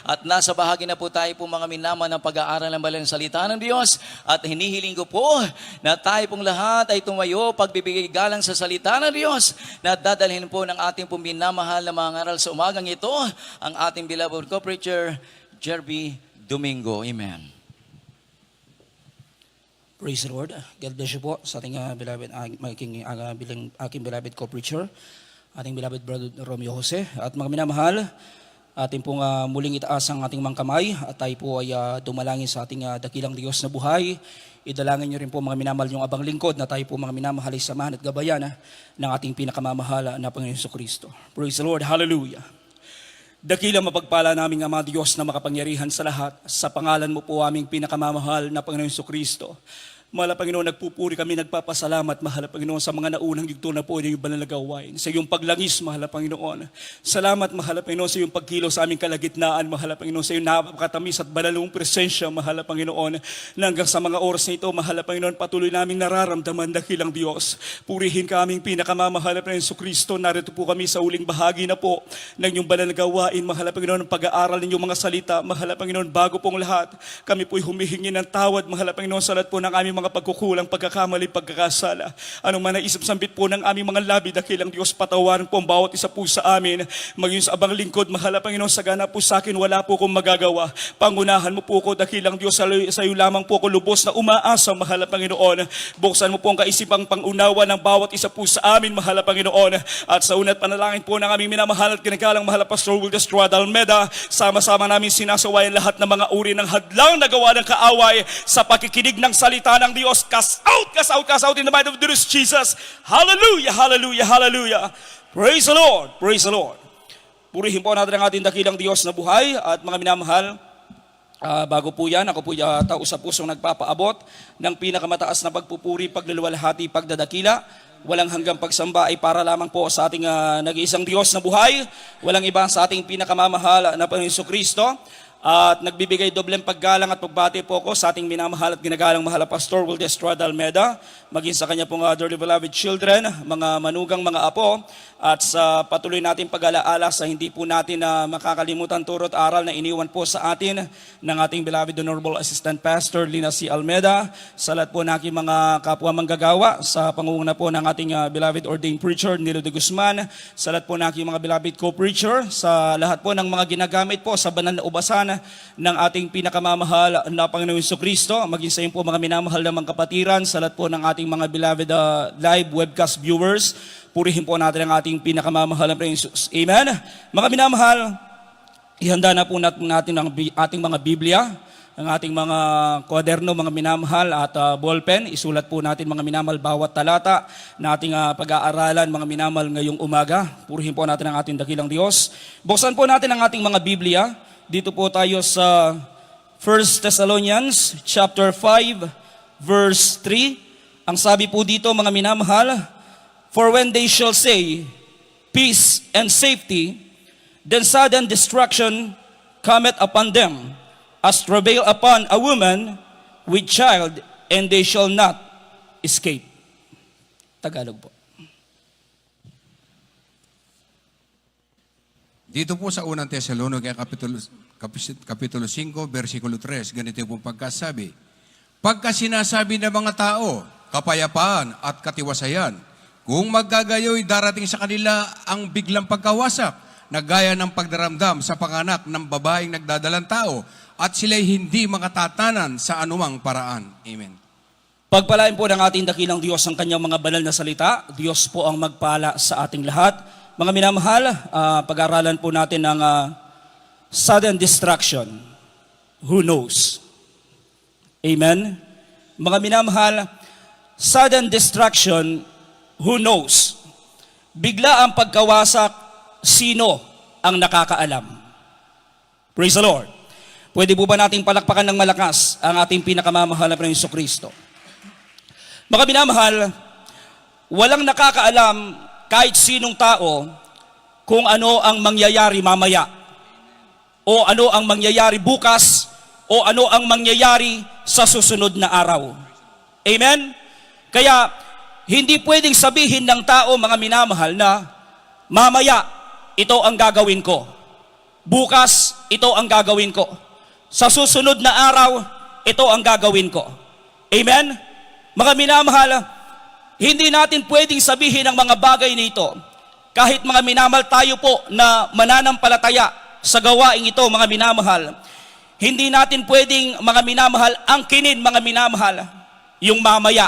At nasa bahagi na po tayo po mga minama ng pag-aaral ng banal na salita ng Diyos. At hinihiling ko po na tayo pong lahat ay tumayo pagbibigay galang sa salita ng Diyos na dadalhin po ng ating pong minamahal na mga ngaral sa umagang ito, ang ating beloved co-preacher, Jerby Domingo. Amen. Praise the Lord. God bless you po sa ating aking beloved co-preacher, ating beloved brother Romeo Jose. At mga minamahal, ating pong muling itaas ang ating mga kamay at tayo po ay dumalangin sa ating dakilang Diyos na buhay. Idalangin niyo rin po mga minamahal yung abang lingkod na tayo po mga minamahal ay samahan at gabayan ng ating pinakamamahal na Panginoon Jesucristo. Praise the Lord. Hallelujah. Dakilang mapagpala naming Ama Diyos na makapangyarihan sa lahat, sa pangalan mo po aming pinakamamahal na Panginoon Jesucristo. Mahal na Panginoon, nagpupuri kami, nagpapasalamat, mahal na Panginoon, sa mga naunang yugto na po ng iyong banal na gawain. Sa iyong paglangis, mahal na Panginoon. Salamat, mahal na Panginoon, sa iyong pagkilo sa aming kalagitnaan, mahal na Panginoon, sa iyong napakatamis at banalong presensya, mahal na Panginoon. Na hanggang sa mga oras na ito, mahal na Panginoon, patuloy naming nararamdaman dakilang Diyos. Purihin ka aming pinakamamahal na Panginoon Jesucristo. Narito po kami sa uling bahagi na po ng iyong banal na gawain, mahal na Panginoon, pag-aaral ng iyong mga salita, mahal na Panginoon, bago pong lahat, kami po'y humihingi ng tawad, mahal na Panginoon, sa lahat po ng aming mga pagkukulang, pagkakamali, pagkakasala. Anong man naisip sambit po ng aming mga labi, dakilang Diyos, patawarin po ang bawat isa po sa amin. Maging sa abang lingkod, mahal na Panginoon, sagana po sa akin, wala po akong magagawa. Pangunahan mo po ako, dakilang Diyos, sa iyo lamang po ako lubos na umaasa, mahal na Panginoon. Buksan mo po ang kaisipang pangunawa ng bawat isa po sa amin, mahal na Panginoon. At sa unat panalangin po ng aming minamahal at kinagalang mahal na Pastor Wilde Estrada Almeda, sama-sama namin sinasawayan lahat ng mga uri ng hadlang na gawa ng kaaway sa pakikinig ng salita ng Diyos. Cast out in the might of the Lord Jesus. Hallelujah, hallelujah, hallelujah. Praise the Lord, praise the Lord. Purihin po natin ang ating dakilang Diyos na buhay. At mga minamahal, bago po yan, ako po tao sa pusong nagpapaabot ng pinakamataas na pagpupuri, pagluluwalhati, pagdadakila. Walang hanggang pagsamba ay para lamang po sa ating nag-iisang Diyos na buhay. Walang iba sa ating pinakamamahal na Panginoon Jesucristo. At nagbibigay dobleng paggalang at pagbati po ko sa ating minamahal at ginagalang mahal na Pastor Wilde Estrada Almeda, maging sa kanya pong dearly beloved children, mga manugang, mga apo, at sa patuloy nating pag-alaala sa hindi po natin makakalimutan turo't aral na iniwan po sa atin ng ating beloved Honorable Assistant Pastor Lina C. Almeda, sa lahat po ng aking mga kapwa manggagawa, sa pangunguna po ng ating beloved ordained preacher Nilo de Guzman, sa lahat po ng aking mga beloved co-preacher, sa lahat po ng mga ginagamit po sa banal na ubasan ng ating pinakamamahal na Panginoon Jesucristo, maging sa inyo po mga minamahal na mga kapatiran, sa lahat po ng ating mga beloved live webcast viewers, purihin po natin ang ating pinakamamahal na Panginoon Jesus. Amen. Mga minamahal, ihanda na po natin ang ating mga Biblia, ang ating mga kwaderno, mga minamahal, at ballpen. Isulat po natin mga minamahal bawat talata na ating pag-aaralan, mga minamahal, ngayong umaga. Purihin po natin ang ating dakilang Diyos. Buksan po natin ang ating mga Biblia. Dito po tayo sa 1 Thessalonians chapter 5 verse 3. Ang sabi po dito, mga minamahal, for when they shall say peace and safety, then sudden destruction cometh upon them, as travail upon a woman with child, and they shall not escape. Tagalog po. Dito po sa unang Tesalonica, Kapitulo 5, versikulo 3, ganito po pagkasabi. Pagka sinasabi ng mga tao, kapayapaan at katiwasayan, kung maggagayoy darating sa kanila ang biglang pagkawasak, na gaya ng pagdaramdam sa panganak ng babaeng nagdadalang tao, at sila'y hindi makatatanan sa anumang paraan. Amen. Pagpalain po ng ating dakilang Diyos ang kanyang mga banal na salita. Diyos po ang magpala sa ating lahat. Mga minamahal, pag-aralan po natin ng sudden destruction. Who knows? Amen? Mga minamahal, sudden destruction, who knows? Bigla ang pagkawasak, sino ang nakakaalam? Praise the Lord. Pwede po ba nating palakpakan ng malakas ang ating pinakamamahal na Panginoon Jesucristo? Mga minamahal, walang nakakaalam kahit sinong tao kung ano ang mangyayari mamaya, o ano ang mangyayari bukas, o ano ang mangyayari sa susunod na araw. Amen? Kaya, hindi pwedeng sabihin ng tao, mga minamahal, na mamaya, ito ang gagawin ko. Bukas, ito ang gagawin ko. Sa susunod na araw, ito ang gagawin ko. Amen? Mga minamahal, hindi natin pwedeng sabihin ang mga bagay nito. Kahit mga minamahal tayo po na mananampalataya sa gawaing ito, mga minamahal, hindi natin pwedeng, mga minamahal, angkinin, mga minamahal, yung mamaya,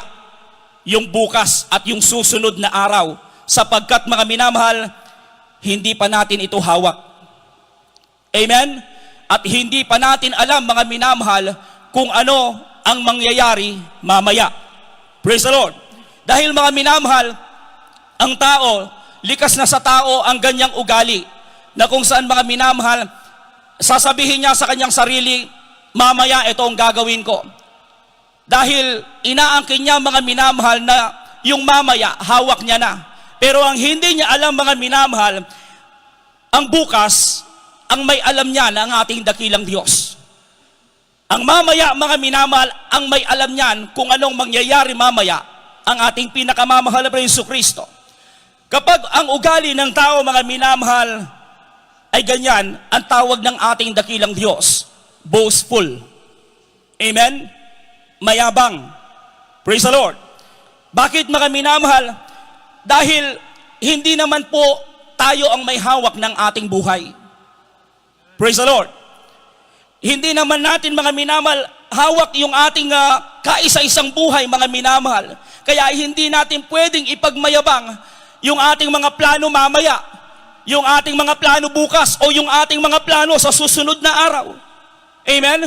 yung bukas at yung susunod na araw. Sapagkat, mga minamahal, hindi pa natin ito hawak. Amen? At hindi pa natin alam, mga minamahal, kung ano ang mangyayari mamaya. Praise the Lord. Dahil, mga minamahal, ang tao, likas na sa tao ang ganyang ugali, na kung saan, mga minamahal, sasabihin niya sa kanyang sarili, mamaya ito ang gagawin ko. Dahil inaangkin niya, mga minamahal, na yung mamaya, hawak niya na. Pero ang hindi niya alam, mga minamahal, ang bukas, ang may alam niya na ang ating dakilang Diyos. Ang mamaya, mga minamahal, ang may alam niyan kung anong mangyayari mamaya, ang ating pinakamamahal na Jesucristo. Kapag ang ugali ng tao, mga minamahal, ay ganyan, ang tawag ng ating dakilang Diyos, boastful. Amen? Mayabang. Praise the Lord. Bakit, mga minamahal? Dahil hindi naman po tayo ang may hawak ng ating buhay. Praise the Lord. Hindi naman natin, mga minamahal, hawak yung ating kaisa-isang buhay, mga minamahal. Kaya hindi natin pwedeng ipagmayabang yung ating mga plano mamaya, yung ating mga plano bukas, o yung ating mga plano sa susunod na araw. Amen?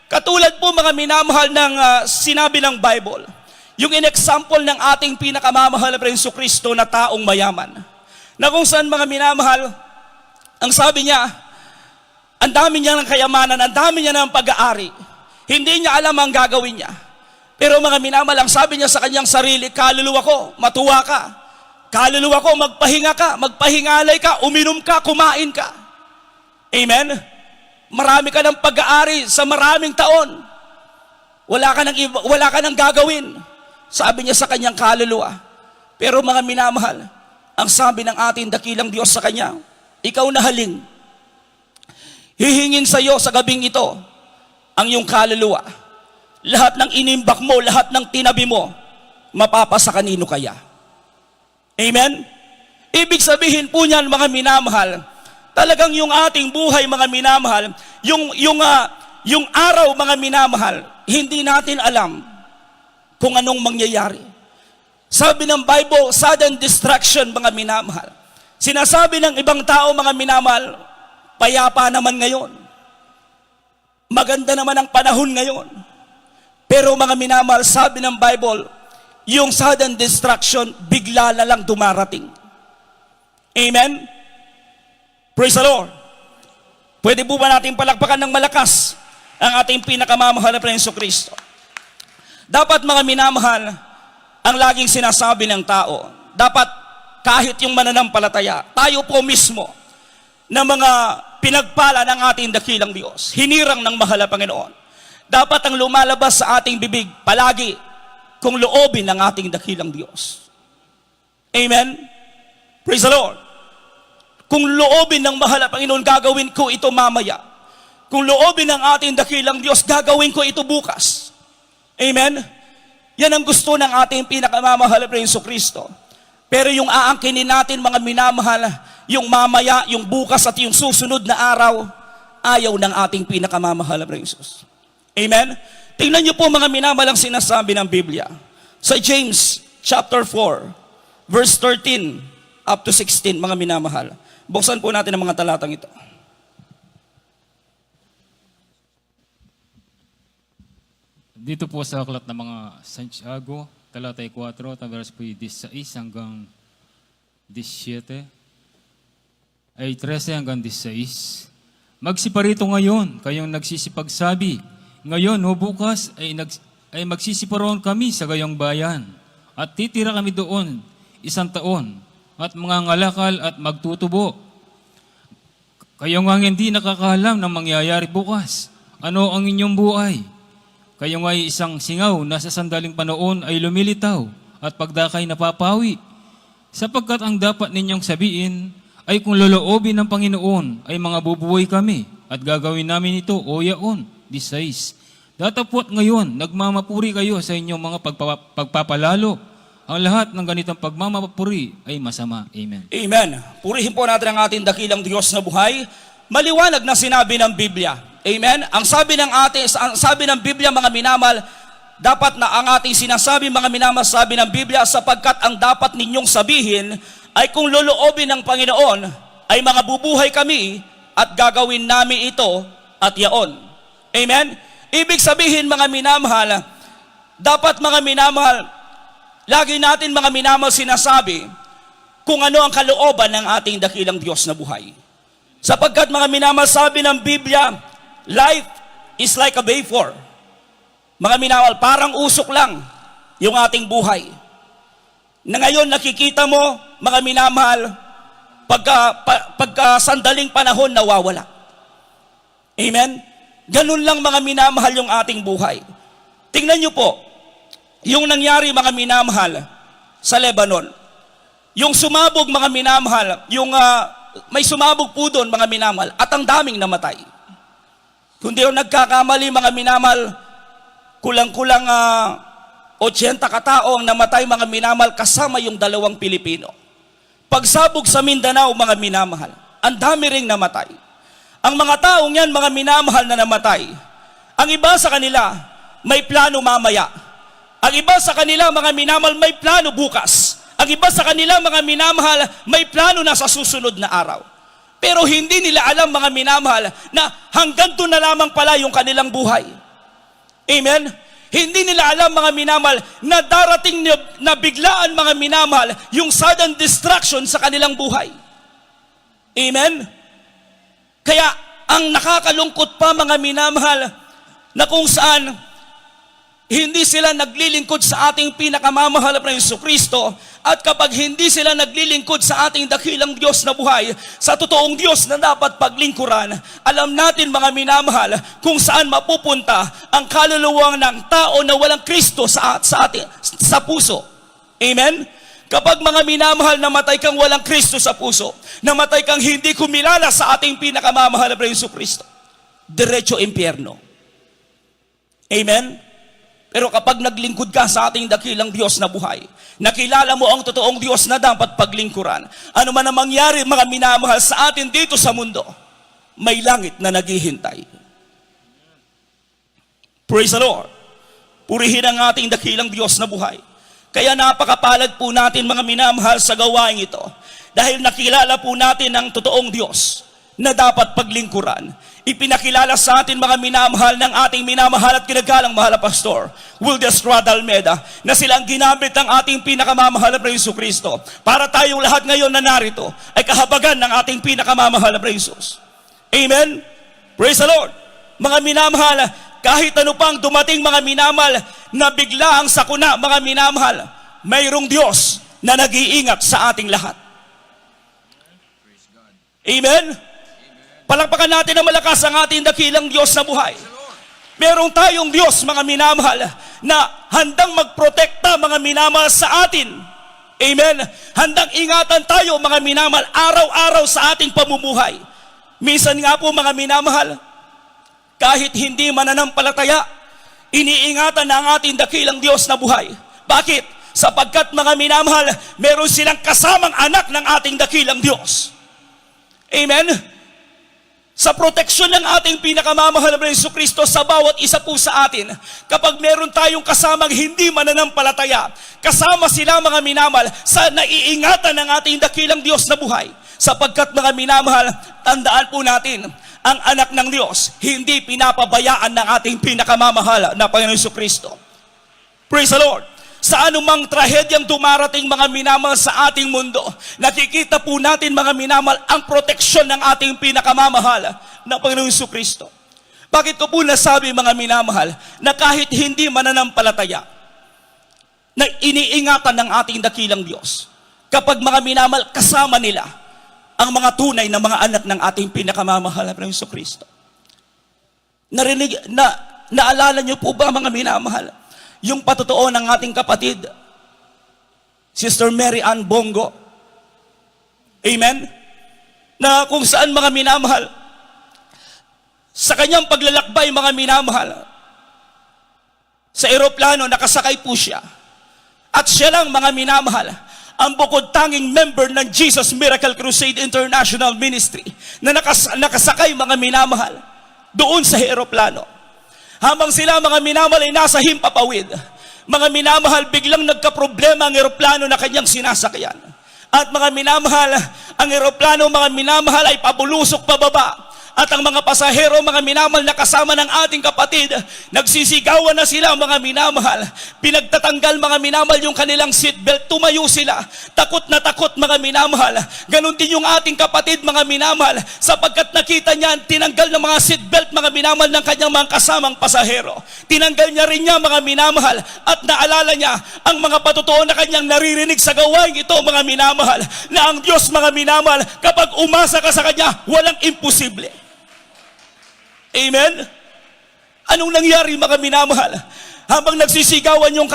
Katulad po, mga minamahal, ng sinabi ng Bible, yung in-example ng ating pinakamamahal na Jesucristo na taong mayaman, na kung saan, mga minamahal, ang sabi niya, ang dami niya ng kayamanan, ang dami niya ng pag-aari, hindi niya alam ang gagawin niya. Pero, mga minamahal, ang sabi niya sa kanyang sarili, kaluluwa ko, matuwa ka. Kaluluwa ko, magpahinga ka, magpahingalay ka, uminom ka, kumain ka. Amen? Marami ka ng pag-aari sa maraming taon. Wala ka nang gagawin. Sabi niya sa kanyang kaluluwa. Pero, mga minamahal, ang sabi ng ating dakilang Diyos sa kanya, ikaw na haling, hihingin sa iyo sa gabing ito ang iyong kaluluwa. Lahat ng inimbak mo, lahat ng tinabi mo, mapapasa kanino kaya? Amen? Ibig sabihin po niyan, mga minamahal, talagang yung ating buhay, mga minamahal, yung araw, mga minamahal, hindi natin alam kung anong mangyayari. Sabi ng Bible, sudden destruction, mga minamahal. Sinasabi ng ibang tao, mga minamahal, payapa naman ngayon. Maganda naman ang panahon ngayon. Pero, mga minamahal, sabi ng Bible, yung sudden destruction, bigla na lang dumarating. Amen? Praise the Lord. Pwede po ba natin palakpakan ng malakas ang ating pinakamamahal na Jesucristo? Dapat, mga minamahal, ang laging sinasabi ng tao, dapat kahit yung mananampalataya, tayo po mismo na mga pinagpala ng ating dakilang Diyos, hinirang ng mahal na Panginoon, dapat ang lumalabas sa ating bibig palagi kung loobin ng ating dakilang Diyos. Amen? Praise the Lord. Kung loobin ng mahal na Panginoon, gagawin ko ito mamaya. Kung loobin ng ating dakilang Diyos, gagawin ko ito bukas. Amen? Yan ang gusto ng ating pinakamamahal na Jesucristo. Pero yung aangkinin natin, mga minamahal, yung mamaya, yung bukas at yung susunod na araw, ayaw ng ating pinakamamahal na Jesus. Amen? Tingnan niyo po, mga minamahal, ang sinasabi ng Biblia. Sa James chapter 4, verse 13 up to 16, mga minamahal. Buksan po natin ang mga talatang ito. Dito po sa aklat ng mga Santiago, talata 4, verse 16 hanggang 17, ay 13 hanggang 16. Magsiparito ngayon, kayong nagsisipagsabi, ngayon o bukas ay magsisiparoon kami sa gayong bayan, at titira kami doon 1 taon, at mangangalakal at magtutubo. Kayo nga hindi nakakaalam ng mangyayari bukas. Ano ang inyong buhay? Kayo nga isang singaw na sa sandaling panahon ay lumilitaw at pagdakay napapawi. Sapagkat ang dapat ninyong sabihin ay kung loloobin ng Panginoon ay mga bubuhay kami at gagawin namin ito o yaon. 16. Datapwat ngayon, nagmamapuri kayo sa inyong mga pagpapalalo. Ang lahat ng ganitong pagmamapuri ay masama. Amen. Amen. Purihin po natin ang ating dakilang Diyos na buhay. Maliwanag na sinabi ng Biblia. Amen. Ang sabi ng Biblia, mga minamahal, dapat na ang ating sinasabi, mga minamahal, sabi ng Biblia, sapagkat ang dapat ninyong sabihin ay kung loloobin ng Panginoon ay mga bubuhay kami at gagawin namin ito at yaon. Amen. Ibig sabihin, mga minamahal, dapat, mga minamahal, lagi natin, mga minamahal, sinasabi kung ano ang kalooban ng ating dakilang Diyos na buhay. Sapagkat, mga minamahal, sabi ng Biblia, life is like a vapor. Mga minamahal, parang usok lang yung ating buhay. Na ngayon nakikita mo, mga minamahal, pagka sandaling panahon nawawala. Amen? Ganun lang, mga minamahal, yung ating buhay. Tingnan nyo po, yung nangyari, mga minamahal, sa Lebanon. Yung sumabog, mga minamahal, may sumabog po doon, mga minamahal, at ang daming namatay. Kung di ako nagkakamali, mga minamahal, kulang-kulang 80 katao ang namatay, mga minamahal, kasama yung 2 Pilipino. Pagsabog sa Mindanao, mga minamahal, ang dami ring namatay. Ang mga taong yan, mga minamahal, na namatay, ang iba sa kanila, may plano mamaya. Ang iba sa kanila, mga minamahal, may plano bukas. Ang iba sa kanila, mga minamahal, may plano na sa susunod na araw. Pero hindi nila alam, mga minamahal, na hanggang doon na lamang pala yung kanilang buhay. Amen? Hindi nila alam, mga minamahal, na darating na biglaan, mga minamahal, yung sudden destruction sa kanilang buhay. Amen? Kaya, ang nakakalungkot pa, mga minamahal, na kung saan hindi sila naglilingkod sa ating pinakamamahal na Jesucristo, at kapag hindi sila naglilingkod sa ating dakilang Diyos na buhay, sa totoong Diyos na dapat paglingkuran, alam natin, mga minamahal, kung saan mapupunta ang kaluluwang ng tao na walang Kristo sa puso. Amen? Kapag, mga minamahal, namatay kang walang Kristo sa puso, namatay kang hindi kumilala sa ating pinakamamahal na Jesucristo, diretso impyerno. Amen? Pero kapag naglingkod ka sa ating dakilang Diyos na buhay, nakilala mo ang totoong Diyos na dapat paglingkuran, ano man ang mangyari, mga minamahal, sa atin dito sa mundo, may langit na naghihintay. Praise the Lord. Purihin ang ating dakilang Diyos na buhay. Kaya napakapalad po natin, mga minamahal, sa gawain ito. Dahil nakilala po natin ang totoong Diyos na dapat paglingkuran. Ipinakilala sa atin, mga minamahal, ng ating minamahal at kinagalang mahal na Pastor Wilde Estrada Almeda, na silang ginamit ng ating pinakamamahal na Jesucristo para tayong lahat ngayon na narito ay kahabagan ng ating pinakamamahal na Jesus. Amen? Praise the Lord. Mga minamahal, kahit ano pang dumating, mga minamahal, na bigla ang sakuna, mga minamahal, mayroong Diyos na nag-iingat sa ating lahat. Amen? Palakpakan natin na malakas ang ating dakilang Diyos na buhay. Merong tayong Diyos, mga minamahal, na handang magprotekta, mga minamahal, sa atin. Amen? Handang ingatan tayo, mga minamahal, araw-araw sa ating pamumuhay. Minsan nga po, mga minamahal, kahit hindi mananampalataya, iniingatan na ang ating dakilang Diyos na buhay. Bakit? Sapagkat, mga minamahal, meron silang kasamang anak ng ating dakilang Diyos. Amen? Sa proteksyon ng ating pinakamamahal na Jesucristo sa bawat isa po sa atin, kapag meron tayong kasamang hindi mananampalataya, kasama sila, mga minamahal, sa naiingatan ng ating dakilang Diyos na buhay. Sapagkat, mga minamahal, tandaan po natin, ang anak ng Diyos, hindi pinapabayaan ng ating pinakamamahal na Panginoon Jesucristo. Praise the Lord. Sa anumang trahedyang dumarating, mga minamahal, sa ating mundo, nakikita po natin, mga minamahal, ang proteksyon ng ating pinakamamahal na Panginoong Jesucristo. Bakit ko po nasabi, mga minamahal, na kahit hindi mananampalataya, na iniingatan ng ating dakilang Diyos, kapag, mga minamahal, kasama nila ang mga tunay na mga anak ng ating pinakamamahal na Panginoong Jesucristo. Naalala niyo po ba, mga minamahal, yung patotoo ng ating kapatid, Sister Mary Ann Bongo? Amen? na kung saan mga minamahal, sa kanyang paglalakbay mga minamahal, sa eroplano nakasakay po siya. At siya lang mga minamahal, ang bukod tanging member ng Jesus Miracle Crusade International Ministry na nakasakay mga minamahal doon sa eroplano. Habang sila mga minamahal ay nasa himpapawid, mga minamahal biglang nagkaproblema ang eroplano na kanyang sinasakyan. At mga minamahal, ang eroplano mga minamahal ay pabulusok pababa. At ang mga pasahero, mga minamahal na kasama ng ating kapatid, nagsisigawan na sila mga minamahal. Pinagtatanggal mga minamahal yung kanilang seatbelt, tumayo sila. Takot na takot mga minamahal. Ganon din yung ating kapatid mga minamahal, sapagkat nakita niya, tinanggal ng mga seatbelt mga minamahal ng kanyang mga kasamang pasahero. Tinanggal niya rin niya mga minamahal at naalala niya ang mga patutuo na kanyang naririnig sa gawain ito mga minamahal, na ang Diyos mga minamahal, kapag umasa ka sa Kanya, walang imposible. Amen? Anong nangyari mga minamahal? Habang nagsisigawan yung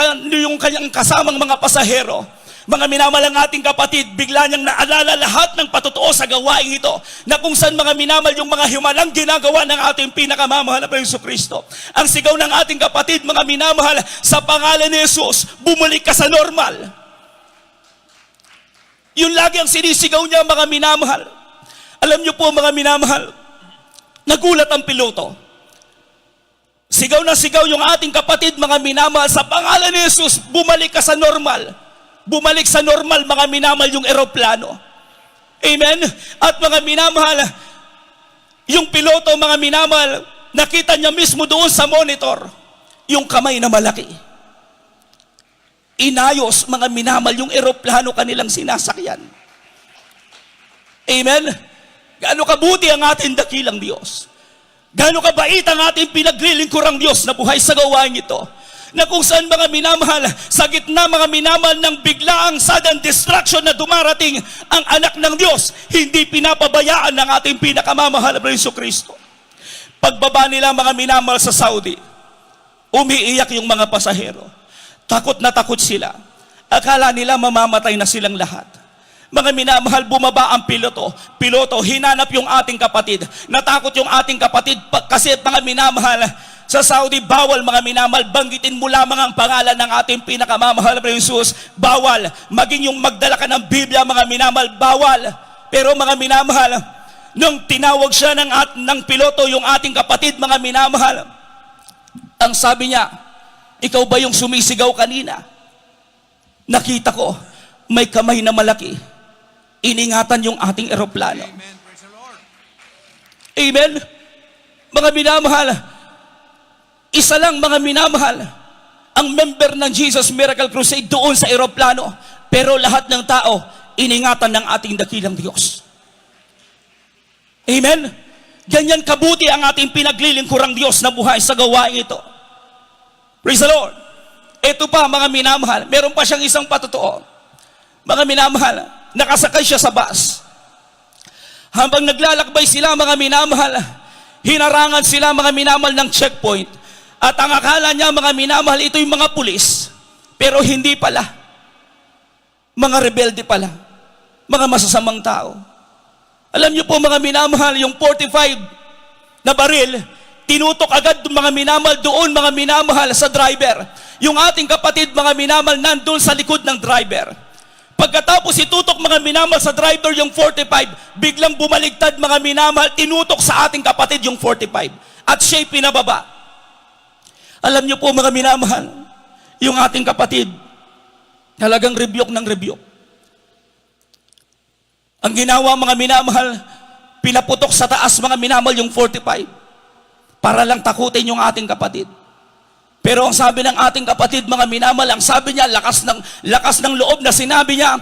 kanyang kasamang mga pasahero, mga minamahal ang ating kapatid, bigla niyang naalala lahat ng patutuo sa gawain ito, na kung saan mga minamahal yung mga himalang ginagawa ng ating pinakamamahal na Jesucristo. Ang sigaw ng ating kapatid mga minamahal, sa pangalan ni Jesus, bumalik ka sa normal. Yun lagi ang sinisigaw niya mga minamahal. Alam niyo po mga minamahal, nagulat ang piloto. Sigaw na sigaw yung ating kapatid mga minamahal, sa pangalan ni Jesus, bumalik ka sa normal. Bumalik sa normal mga minamahal yung eroplano. Amen? At mga minamahal, yung piloto mga minamahal, nakita niya mismo doon sa monitor, yung kamay na malaki. Inayos mga minamahal yung eroplano kanilang sinasakyan. Amen? Gaano kabuti ang ating dakilang Diyos. Gaano kabait ang ating pinaglilingkurang Diyos na buhay sa gawain ito. Na kung saan mga minamahal, sa gitna mga minamahal ng biglaang sudden destruction na dumarating, ang anak ng Diyos, hindi pinapabayaan ng ating pinakamamahal na Jesucristo. Pagbaba nila mga minamahal sa Saudi, umiiyak yung mga pasahero. Takot na takot sila. Akala nila mamamatay na silang lahat. Mga minamahal, bumaba ang piloto. Piloto, hinanap yung ating kapatid. Natakot yung ating kapatid kasi mga minamahal, sa Saudi, bawal mga minamahal, banggitin mo lamang ang pangalan ng ating pinakamamahal na Jesus. Bawal. Maging yung magdala ka ng Biblia, mga minamahal, bawal. Pero mga minamahal, nung tinawag siya ng piloto, yung ating kapatid, mga minamahal, ang sabi niya, ikaw ba yung sumisigaw kanina? Nakita ko, may kamay na malaki. Iningatan yung ating eroplano. Amen. Praise the Lord. Amen? Mga minamahal, isa lang mga minamahal, ang member ng Jesus Miracle Crusade doon sa eroplano, pero lahat ng tao, iningatan ng ating dakilang Diyos. Amen? Ganyan kabuti ang ating pinaglilingkurang Diyos na buhay sa gawain ito. Praise the Lord. Ito pa mga minamahal, meron pa siyang isang patutuo. Mga minamahal, nakasakay siya sa bus. Habang naglalakbay sila mga minamahal, hinarangan sila mga minamahal ng checkpoint. At ang akala niya mga minamahal, ito yung mga pulis. Pero hindi pala. Mga rebelde pala. Mga masasamang tao. Alam niyo po mga minamahal, yung 45 na baril, tinutok agad mga minamahal doon mga minamahal sa driver. Yung ating kapatid mga minamahal nandun sa likod ng driver. Pagkatapos itutok mga minamahal sa driver yung 45, biglang bumaligtad mga minamahal, tinutok sa ating kapatid yung 45. At siya'y pinababa. Alam niyo po mga minamahal, yung ating kapatid, talagang rebuke ng rebuke. Ang ginawa mga minamahal, pinaputok sa taas mga minamahal yung 45 para lang takutin yung ating kapatid. Pero ang sabi ng ating kapatid mga minamahal, ang sabi niya, lakas ng loob na sinabi niya,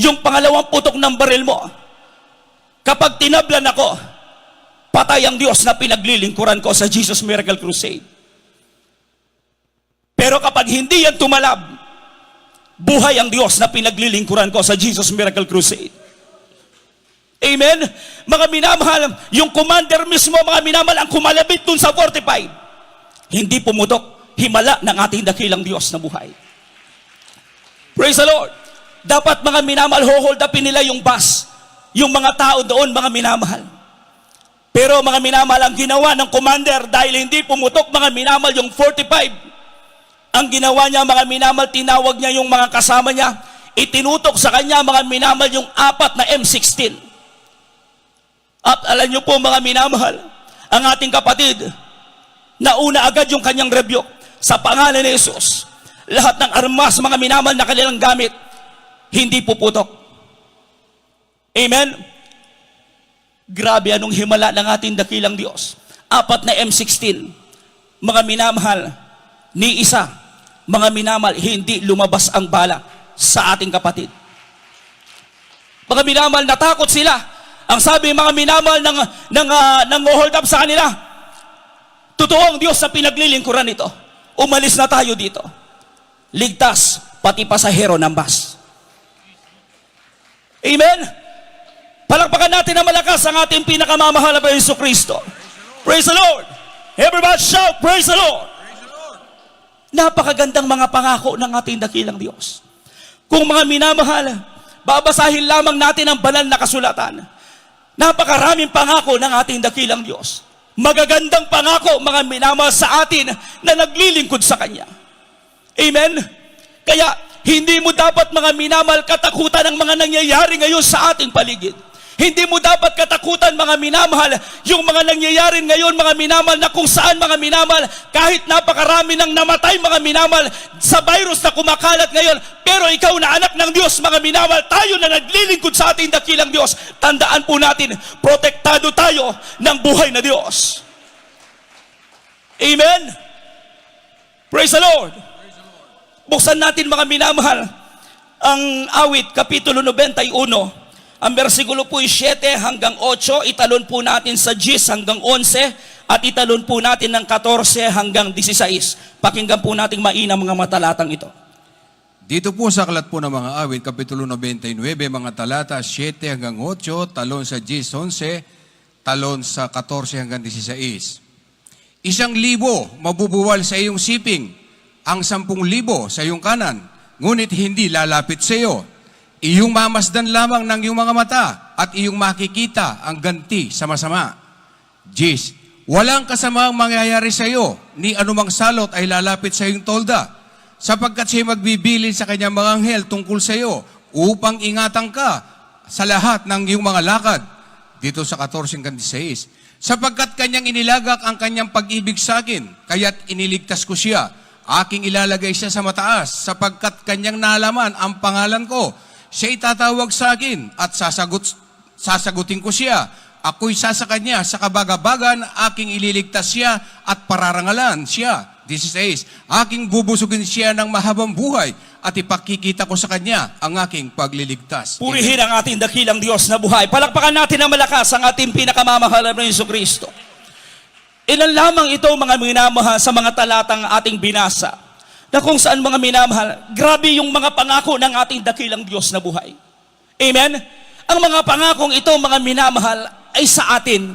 yung pangalawang putok ng baril mo, kapag tinablan ako, patay ang Diyos na pinaglilingkuran ko sa Jesus Miracle Crusade. Pero kapag hindi yan tumalab, buhay ang Diyos na pinaglilingkuran ko sa Jesus Miracle Crusade. Amen? Mga minamahal, yung commander mismo, mga minamahal, ang kumalabit dun sa 45, hindi pumutok, himala ng ating dakilang Diyos na buhay. Praise the Lord. Dapat mga minamahal, hold upin nila yung bus. yung mga tao doon, mga minamahal. Pero mga minamahal, ang ginawa ng commander, dahil hindi pumutok mga minamahal yung 45, ang ginawa niya mga minamahal, tinawag niya yung mga kasama niya, itinutok sa kanya mga minamahal yung 4 na M16. At alam niyo po mga minamahal, ang ating kapatid, nauna agad yung kanyang rebuke sa pangalan ni Jesus. Lahat ng armas, mga minamahal na kanilang gamit, hindi puputok. Amen? Grabe anong himala ng ating dakilang Diyos. 4 na M16. Mga minamahal, ni isa, mga minamahal, hindi lumabas ang bala sa ating kapatid. Mga minamahal, natakot sila. Ang sabi mga minamahal ng hold up sa kanila, totoo ang Diyos sa pinaglilingkuran nito. Umalis na tayo dito. Ligtas, pati pasahero ng bus. Amen? Palakpakan natin na malakas ang ating pinakamamahal na Yesu Kristo. Praise the Lord. Everybody shout, praise the Lord. Napakagandang mga pangako ng ating dakilang Diyos. Kung mga minamahal, babasahin lamang natin ang banal na kasulatan. Napakaraming pangako ng ating dakilang Diyos. Magagandang pangako, mga minamahal, sa atin na naglilingkod sa Kanya. Amen? Kaya, hindi mo dapat mga minamahal katakutan ang mga nangyayari ngayon sa ating paligid. Hindi mo dapat katakutan mga minamahal yung mga nangyayari ngayon mga minamahal na kung saan mga minamahal kahit napakarami ng namatay mga minamahal sa virus na kumakalat ngayon. Pero ikaw na anak ng Diyos mga minamahal, tayo na naglilingkod sa ating dakilang Diyos, tandaan po natin, protektado tayo ng buhay na Diyos. Amen? Praise the Lord. Buksan natin mga minamahal ang awit, Kapitulo 91. Ang versikulo po ay 7 hanggang 8. Italon po natin sa 10 hanggang 11. At italon po natin ng 14 hanggang 16. Pakinggan po natin mainam mga matalatang ito. Dito po sa aklat po ng mga awit, Kapitulo 99, mga talata 7 hanggang 8, talon sa 10, 11, talon sa 14 hanggang 16. 1,000 mabubuwal sa iyong siping, ang 10,000 sa iyong kanan, ngunit hindi lalapit sa iyo. Iyong mamasdan lamang ng iyong mga mata at iyong makikita ang ganti sa masama. 10. Walang kasamaang mangyayari sa iyo, ni anumang salot ay lalapit sa iyong tolda, sapagkat siya magbibilin sa kanyang mga anghel tungkol sa iyo, upang ingatan ka sa lahat ng iyong mga lakad. Dito sa 14 hanggang 16. Sapagkat kanyang inilagak ang kanyang pag-ibig sa akin, kaya't iniligtas ko siya. Aking ilalagay siya sa mataas, sapagkat kanyang nalaman ang pangalan ko. Siya itatawag sa akin at sasagutin ko siya. Ako'y sasa kanya sa kabagabagan, aking ililigtas siya at pararangalan siya. 16. Aking bubusugin siya ng mahabang buhay at ipakikita ko sa kanya ang aking pagliligtas. Purihin ang ating dakilang Diyos na buhay. Palakpakan natin na malakas ang ating pinakamamahal na Yesu Kristo. Ilan lamang ito mga minamahal sa mga talatang ating binasa, na kung saan mga minamahal, grabe yung mga pangako ng ating dakilang Diyos na buhay. Amen? Ang mga pangakong ito, mga minamahal, ay sa atin.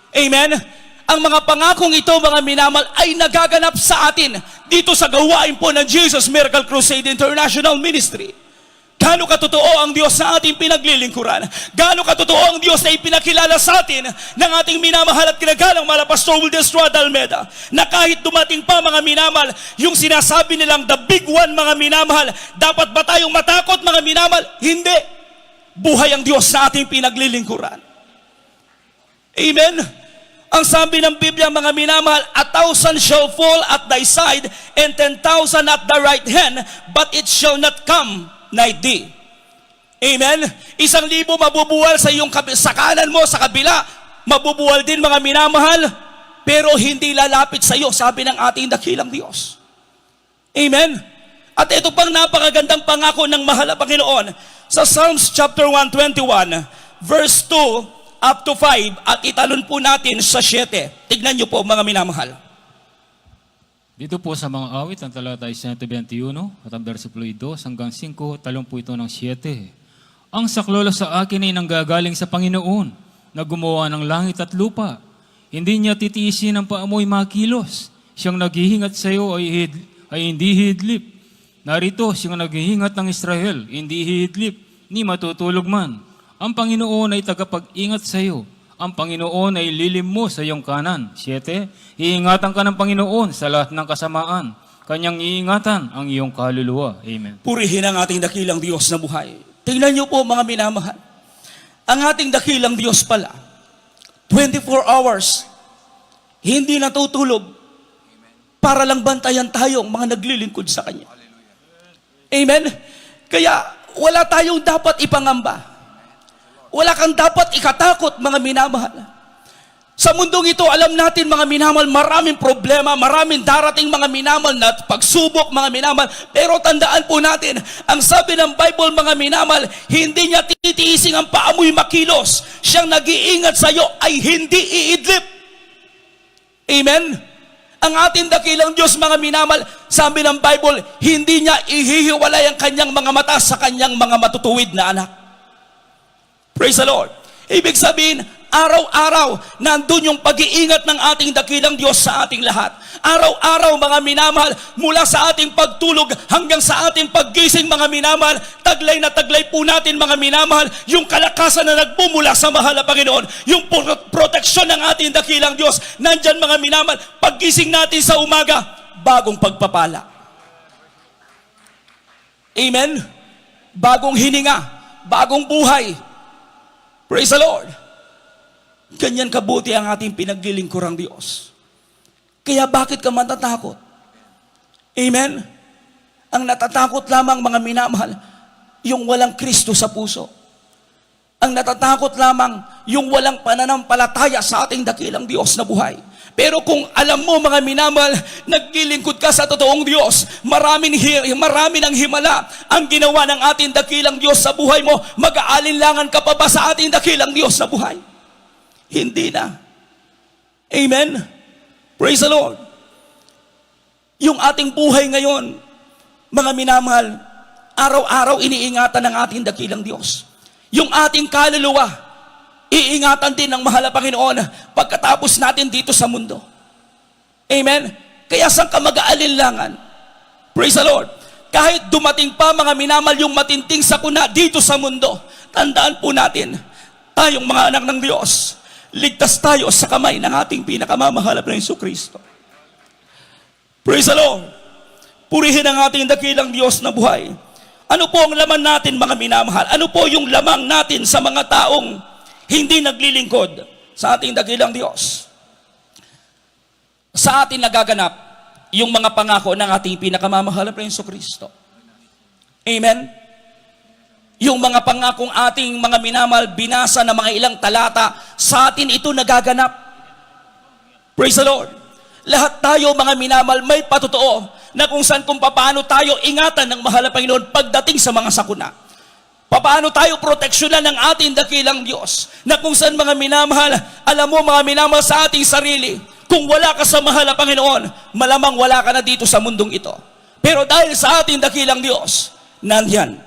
Amen? Ang mga pangakong ito, mga minamahal, ay nagaganap sa atin dito sa gawain po ng Jesus Miracle Crusade International Ministry. Gaano katotoo ang Diyos na ating pinaglilingkuran? Gaano katotoo ang Diyos na ipinakilala sa atin ng ating minamahal at kinagalang mala Pastor Wilde Estrada Almeda, na kahit dumating pa mga minamahal, yung sinasabi nilang the big one mga minamahal, dapat ba tayong matakot mga minamahal? Hindi. Buhay ang Diyos na ating pinaglilingkuran. Amen? Ang sabi ng Biblia mga minamahal, 1,000 shall fall at thy side and 10,000 at the right hand, but it shall not come nigh thee. Amen? 1,000 mabubuwal sa iyong sa kanan mo, sa kabila, mabubuwal din mga minamahal, pero hindi lalapit sa iyo, sabi ng ating dakilang Diyos. Amen? At ito pang napakagandang pangako ng mahal na Panginoon sa Psalms chapter 121, verse 2 up to 5, at italon po natin sa 7. Tignan niyo po mga minamahal. Dito po sa mga awit, ang talata ay 121 at ang versikulo 2 hanggang 5, talong po ito ng 7. Ang saklolo sa akin ay nanggagaling sa Panginoon na gumawa ng langit at lupa. Hindi niya titiisin ang paamoy makilos. Siyang naghihingat sa iyo ay hindi hihidlip. Narito, siyang naghihingat ng Israel, hindi hihidlip, ni matutulog man. Ang Panginoon ay tagapag-ingat sa iyo. Ang Panginoon ay lilim mo sa iyong kanan. 7. Iingatan ka ng Panginoon sa lahat ng kasamaan. Kanyang iingatan ang iyong kaluluwa. Amen. Purihin ang ating dakilang Diyos na buhay. Tingnan niyo po mga minamahal. Ang ating dakilang Diyos pala, 24 hours, hindi natutulog para lang bantayan tayong mga naglilingkod sa Kanya. Amen? Kaya wala tayong dapat ipangamba. Wala kang dapat ikatakot, mga minamahal. Sa mundong ito, alam natin, mga minamahal, maraming problema, maraming darating, mga minamahal, na pagsubok, mga minamahal. Pero tandaan po natin, ang sabi ng Bible, mga minamahal, hindi niya titiising ang paamoy makilos. Siyang nag-iingat sa iyo ay hindi iidlip. Amen? Ang ating dakilang Diyos, mga minamahal, sabi ng Bible, hindi niya ihihiwalay ang kanyang mga mata sa kanyang mga matutuwid na anak. Praise the Lord. Ibig sabihin, araw-araw, nandun yung pag-iingat ng ating dakilang Diyos sa ating lahat. Araw-araw, mga minamahal, mula sa ating pagtulog hanggang sa ating paggising, mga minamahal, taglay na taglay po natin, mga minamahal, yung kalakasan na nagmumula sa mahal na Panginoon, yung proteksyon ng ating dakilang Diyos, nandyan, mga minamahal, paggising natin sa umaga, bagong pagpapala. Amen? Bagong hininga, bagong buhay. Praise the Lord. Ganyan kabuti ang ating pinaglilingkurang Diyos. Kaya bakit ka matatakot? Amen? Ang natatakot lamang, mga minamahal, yung walang Kristo sa puso. Ang natatakot lamang, yung walang pananampalataya sa ating dakilang Diyos na buhay. Pero kung alam mo, mga minamahal, naglilingkod ka sa totoong Diyos, marami ng himala ang ginawa ng ating dakilang Diyos sa buhay mo, mag-aalinlangan ka pa ba sa ating dakilang Diyos na buhay? Hindi na. Amen? Praise the Lord. Yung ating buhay ngayon, mga minamahal, araw-araw iniingatan ng ating dakilang Diyos. Yung ating kaluluwa, iingatan din ng mahal na Panginoon pagkatapos natin dito sa mundo. Amen? Kaya saan ka mag-aalinlangan? Praise the Lord. Kahit dumating pa, mga minamal, yung matinting sakuna dito sa mundo, tandaan po natin, tayong mga anak ng Diyos, ligtas tayo sa kamay ng ating pinakamamahalap na Jesucristo. Praise the Lord. Purihin ang ating dakilang Diyos na buhay. Ano po ang laman natin, mga minamahal? Ano po yung lamang natin sa mga taong hindi naglilingkod sa ating dakilang Diyos? Sa atin nagaganap yung mga pangako ng ating pinakamamahal na Jesucristo. Amen? Yung mga pangakong ating mga minamahal binasa na mga ilang talata, sa atin ito nagaganap. Praise the Lord. Lahat tayo, mga minamahal, may patotoo na kung saan, kung paano tayo ingatan ng mahal na Panginoon pagdating sa mga sakuna. Paano tayo proteksyonan ng ating dakilang Diyos, na kung saan, mga minamahal, alam mo, mga minamahal, sa ating sarili, kung wala ka sa mahal na Panginoon, malamang wala ka na dito sa mundong ito. Pero dahil sa ating dakilang Diyos, nandyan.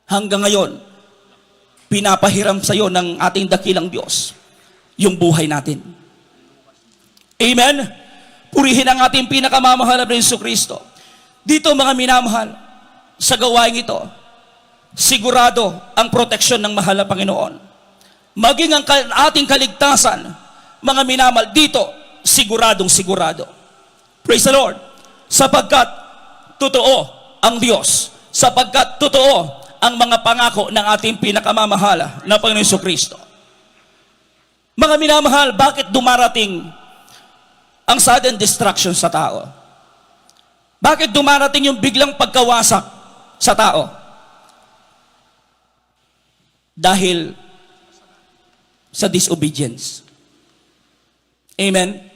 Hanggang ngayon, pinapahiram sa iyo ng ating dakilang Diyos yung buhay natin. Amen? Purihin ang ating pinakamamahal na Jesucristo. Dito, mga minamahal, sa gawain ito, sigurado ang proteksyon ng mahal na Panginoon. Maging ang ating kaligtasan, mga minamahal, dito, siguradong sigurado. Praise the Lord. Sapagkat totoo ang Diyos. Sapagkat totoo ang mga pangako ng ating pinakamamahal na Panginoon Jesucristo. Mga minamahal, bakit dumarating ang sudden destruction sa tao? Bakit dumarating yung biglang pagkawasak sa tao? Dahil sa disobedience. Amen?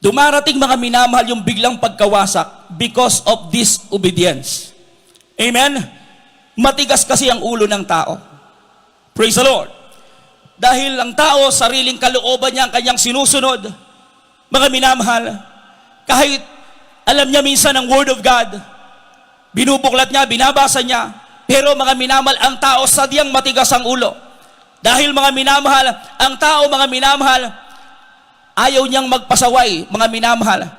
Dumarating, mga minamahal, yung biglang pagkawasak because of disobedience. Amen? Matigas kasi ang ulo ng tao. Praise the Lord. Dahil ang tao, sariling kalooban niya ang kanyang sinusunod, mga minamahal, kahit alam niya minsan ang Word of God, binubuklat niya, binabasa niya, pero mga minamahal, ang tao sadyang matigas ang ulo. Dahil, mga minamahal, ang tao, mga minamahal, ayaw niyang magpasaway, mga minamahal,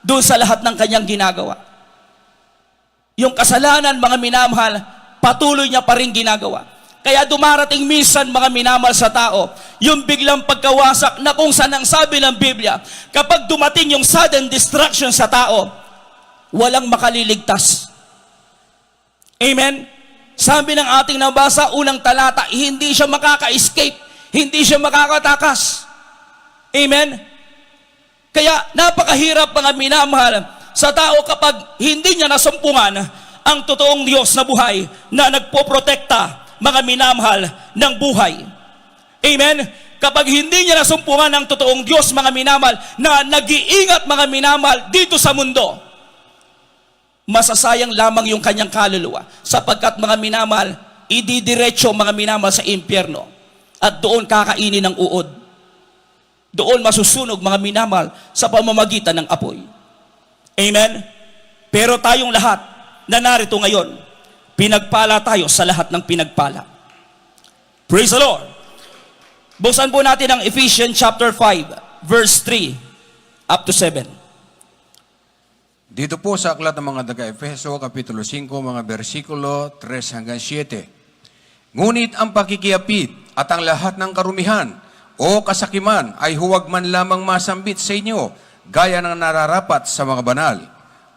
doon sa lahat ng kanyang ginagawa. Yung kasalanan, mga minamahal, patuloy niya pa rin ginagawa. Kaya dumarating minsan mga minamahal sa tao, yung biglang pagkawasak na kung saan ang sabi ng Biblia, kapag dumating yung sudden destruction sa tao, walang makaliligtas. Amen? Sabi ng ating nabasa, unang talata, hindi siya makaka-escape, hindi siya makakatakas. Amen? Kaya napakahirap mga minamahal sa tao kapag hindi niya nasumpungan ang totoong Diyos na buhay na nagpoprotekta mga minamahal ng buhay. Amen? Kapag hindi niya nasumpungan ang totoong Diyos mga minamahal na nag-iingat mga minamahal dito sa mundo, masasayang lamang yung kanyang kaluluwa sapagkat mga minamahal, ididiretso mga minamahal sa impyerno at doon kakainin ng uod. Doon masusunog mga minamahal sa pamamagitan ng apoy. Amen? Pero tayong lahat na narito ngayon, pinagpala tayo sa lahat ng pinagpala. Praise the Lord. Buksan po natin ang Ephesians chapter 5, verse 3 up to 7. Dito po sa aklat ng mga taga-Efeso, Kapitulo 5, mga bersikulo 3 hanggang 7. Ngunit ang pakikiapid at ang lahat ng karumihan o kasakiman ay huwag man lamang masambit sa inyo, gaya ng nararapat sa mga banal.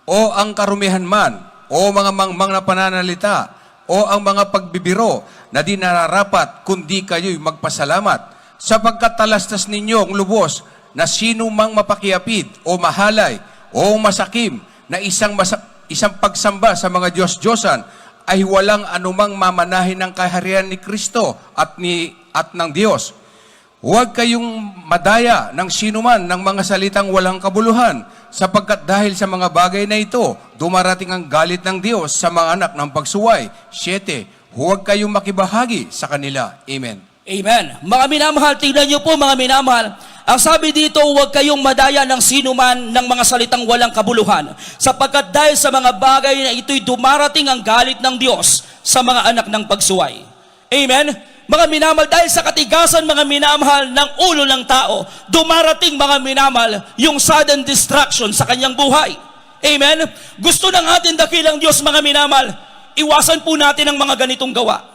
O ang karumihan man, o mga mangmang na pananalita, o ang mga pagbibiro na di nararapat kundi kayo'y magpasalamat, sapagkat talastas ninyo ang lubos na sino mang mapakiapid o mahalay o masakim na isang pagsamba sa mga Diyos-Diyosan ay walang anumang mamanahin ng kaharian ni Kristo at ng Diyos. Huwag kayong madaya ng sinuman ng mga salitang walang kabuluhan, sapagkat dahil sa mga bagay na ito, dumarating ang galit ng Diyos sa mga anak ng pagsuway. 7. Huwag kayong makibahagi sa kanila. Amen. Amen. Mga minamahal, tingnan niyo po mga minamahal, ang sabi dito, huwag kayong madaya ng sinuman ng mga salitang walang kabuluhan, sapagkat dahil sa mga bagay na ito'y dumarating ang galit ng Diyos sa mga anak ng pagsuway. Amen. Mga minamahal, dahil sa katigasan mga minamahal ng ulo ng tao, dumarating mga minamahal yung sudden destruction sa kanyang buhay. Amen? Gusto ng ating dakilang Diyos mga minamahal, iwasan po natin ang mga ganitong gawa.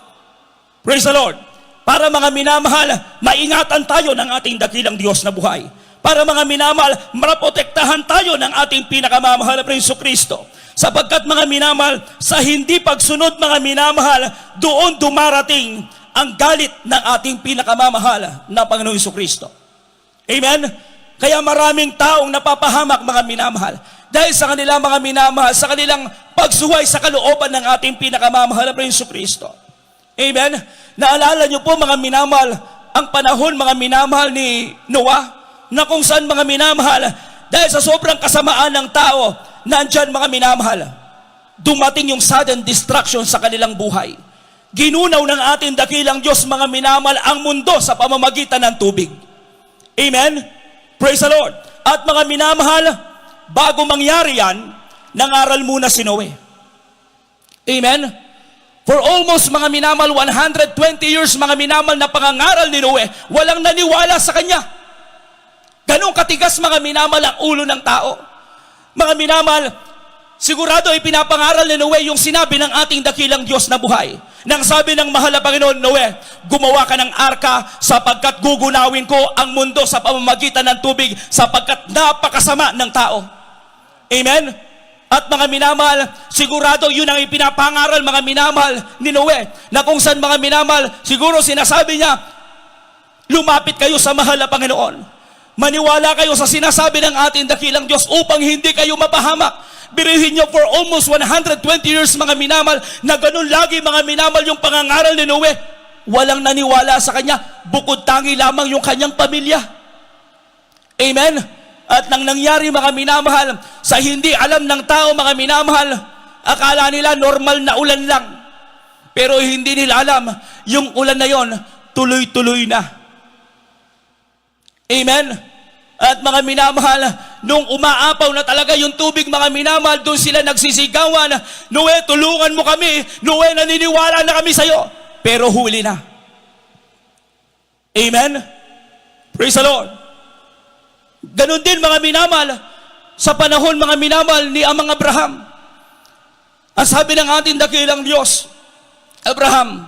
Praise the Lord. Para mga minamahal, maingatan tayo ng ating dakilang Diyos na buhay. Para mga minamahal, maprotektahan tayo ng ating pinakamamahal na Prinso Kristo. Sapagkat mga minamahal, sa hindi pagsunod mga minamahal, doon dumarating ang galit ng ating pinakamamahal na Panginoong Jesucristo. Amen? Kaya maraming taong napapahamak mga minamahal dahil sa kanila mga minamahal, sa kanilang pagsuway sa kalooban ng ating pinakamamahal na Panginoong Jesucristo. Amen? Naalala niyo po mga minamahal, ang panahon mga minamahal ni Noah, na kung saan mga minamahal, dahil sa sobrang kasamaan ng tao, nandyan mga minamahal, dumating yung sudden destruction sa kanilang buhay. Ginunaw ng ating dakilang Diyos mga minamahal ang mundo sa pamamagitan ng tubig. Amen? Praise the Lord. At mga minamahal, bago mangyari yan, nangaral muna si Noe. Amen? For almost mga minamahal, 120 years mga minamahal na pangangaral ni Noe, walang naniwala sa kanya. Ganong katigas mga minamahal ang ulo ng tao. Mga minamahal, sigurado ay pinapangaral ni Noe yung sinabi ng ating dakilang Diyos na buhay. Nang sabi ng mahal na Panginoon, Noe, gumawa ka ng arka sapagkat gugunawin ko ang mundo sa pamamagitan ng tubig sapagkat napakasama ng tao. Amen? At mga minamahal, sigurado yun ang ipinapangaral mga minamahal ni Noe, na kung saan mga minamahal, siguro sinasabi niya, lumapit kayo sa mahal na Panginoon. Maniwala kayo sa sinasabi ng ating dakilang Diyos upang hindi kayo mapahamak. Birihin niyo for almost 120 years mga minamahal na ganun lagi mga minamahal yung pangangaral ni Noe. Walang naniwala sa kanya, bukod tangi lamang yung kanyang pamilya. Amen? At nang nangyari mga minamahal, sa hindi alam ng tao mga minamahal, akala nila normal na ulan lang. Pero hindi nila alam, yung ulan na yon, tuloy-tuloy na. Amen? At mga minamahal, nung umaapaw na talaga yung tubig mga minamahal, doon sila nagsisigawan, Noe, tulungan mo kami. Noe, naniniwala na kami sa'yo. Pero huli na. Amen? Praise the Lord. Ganon din mga minamahal, sa panahon mga minamahal ni Amang Abraham. Ang sabi ng ating dakilang Diyos, Abraham,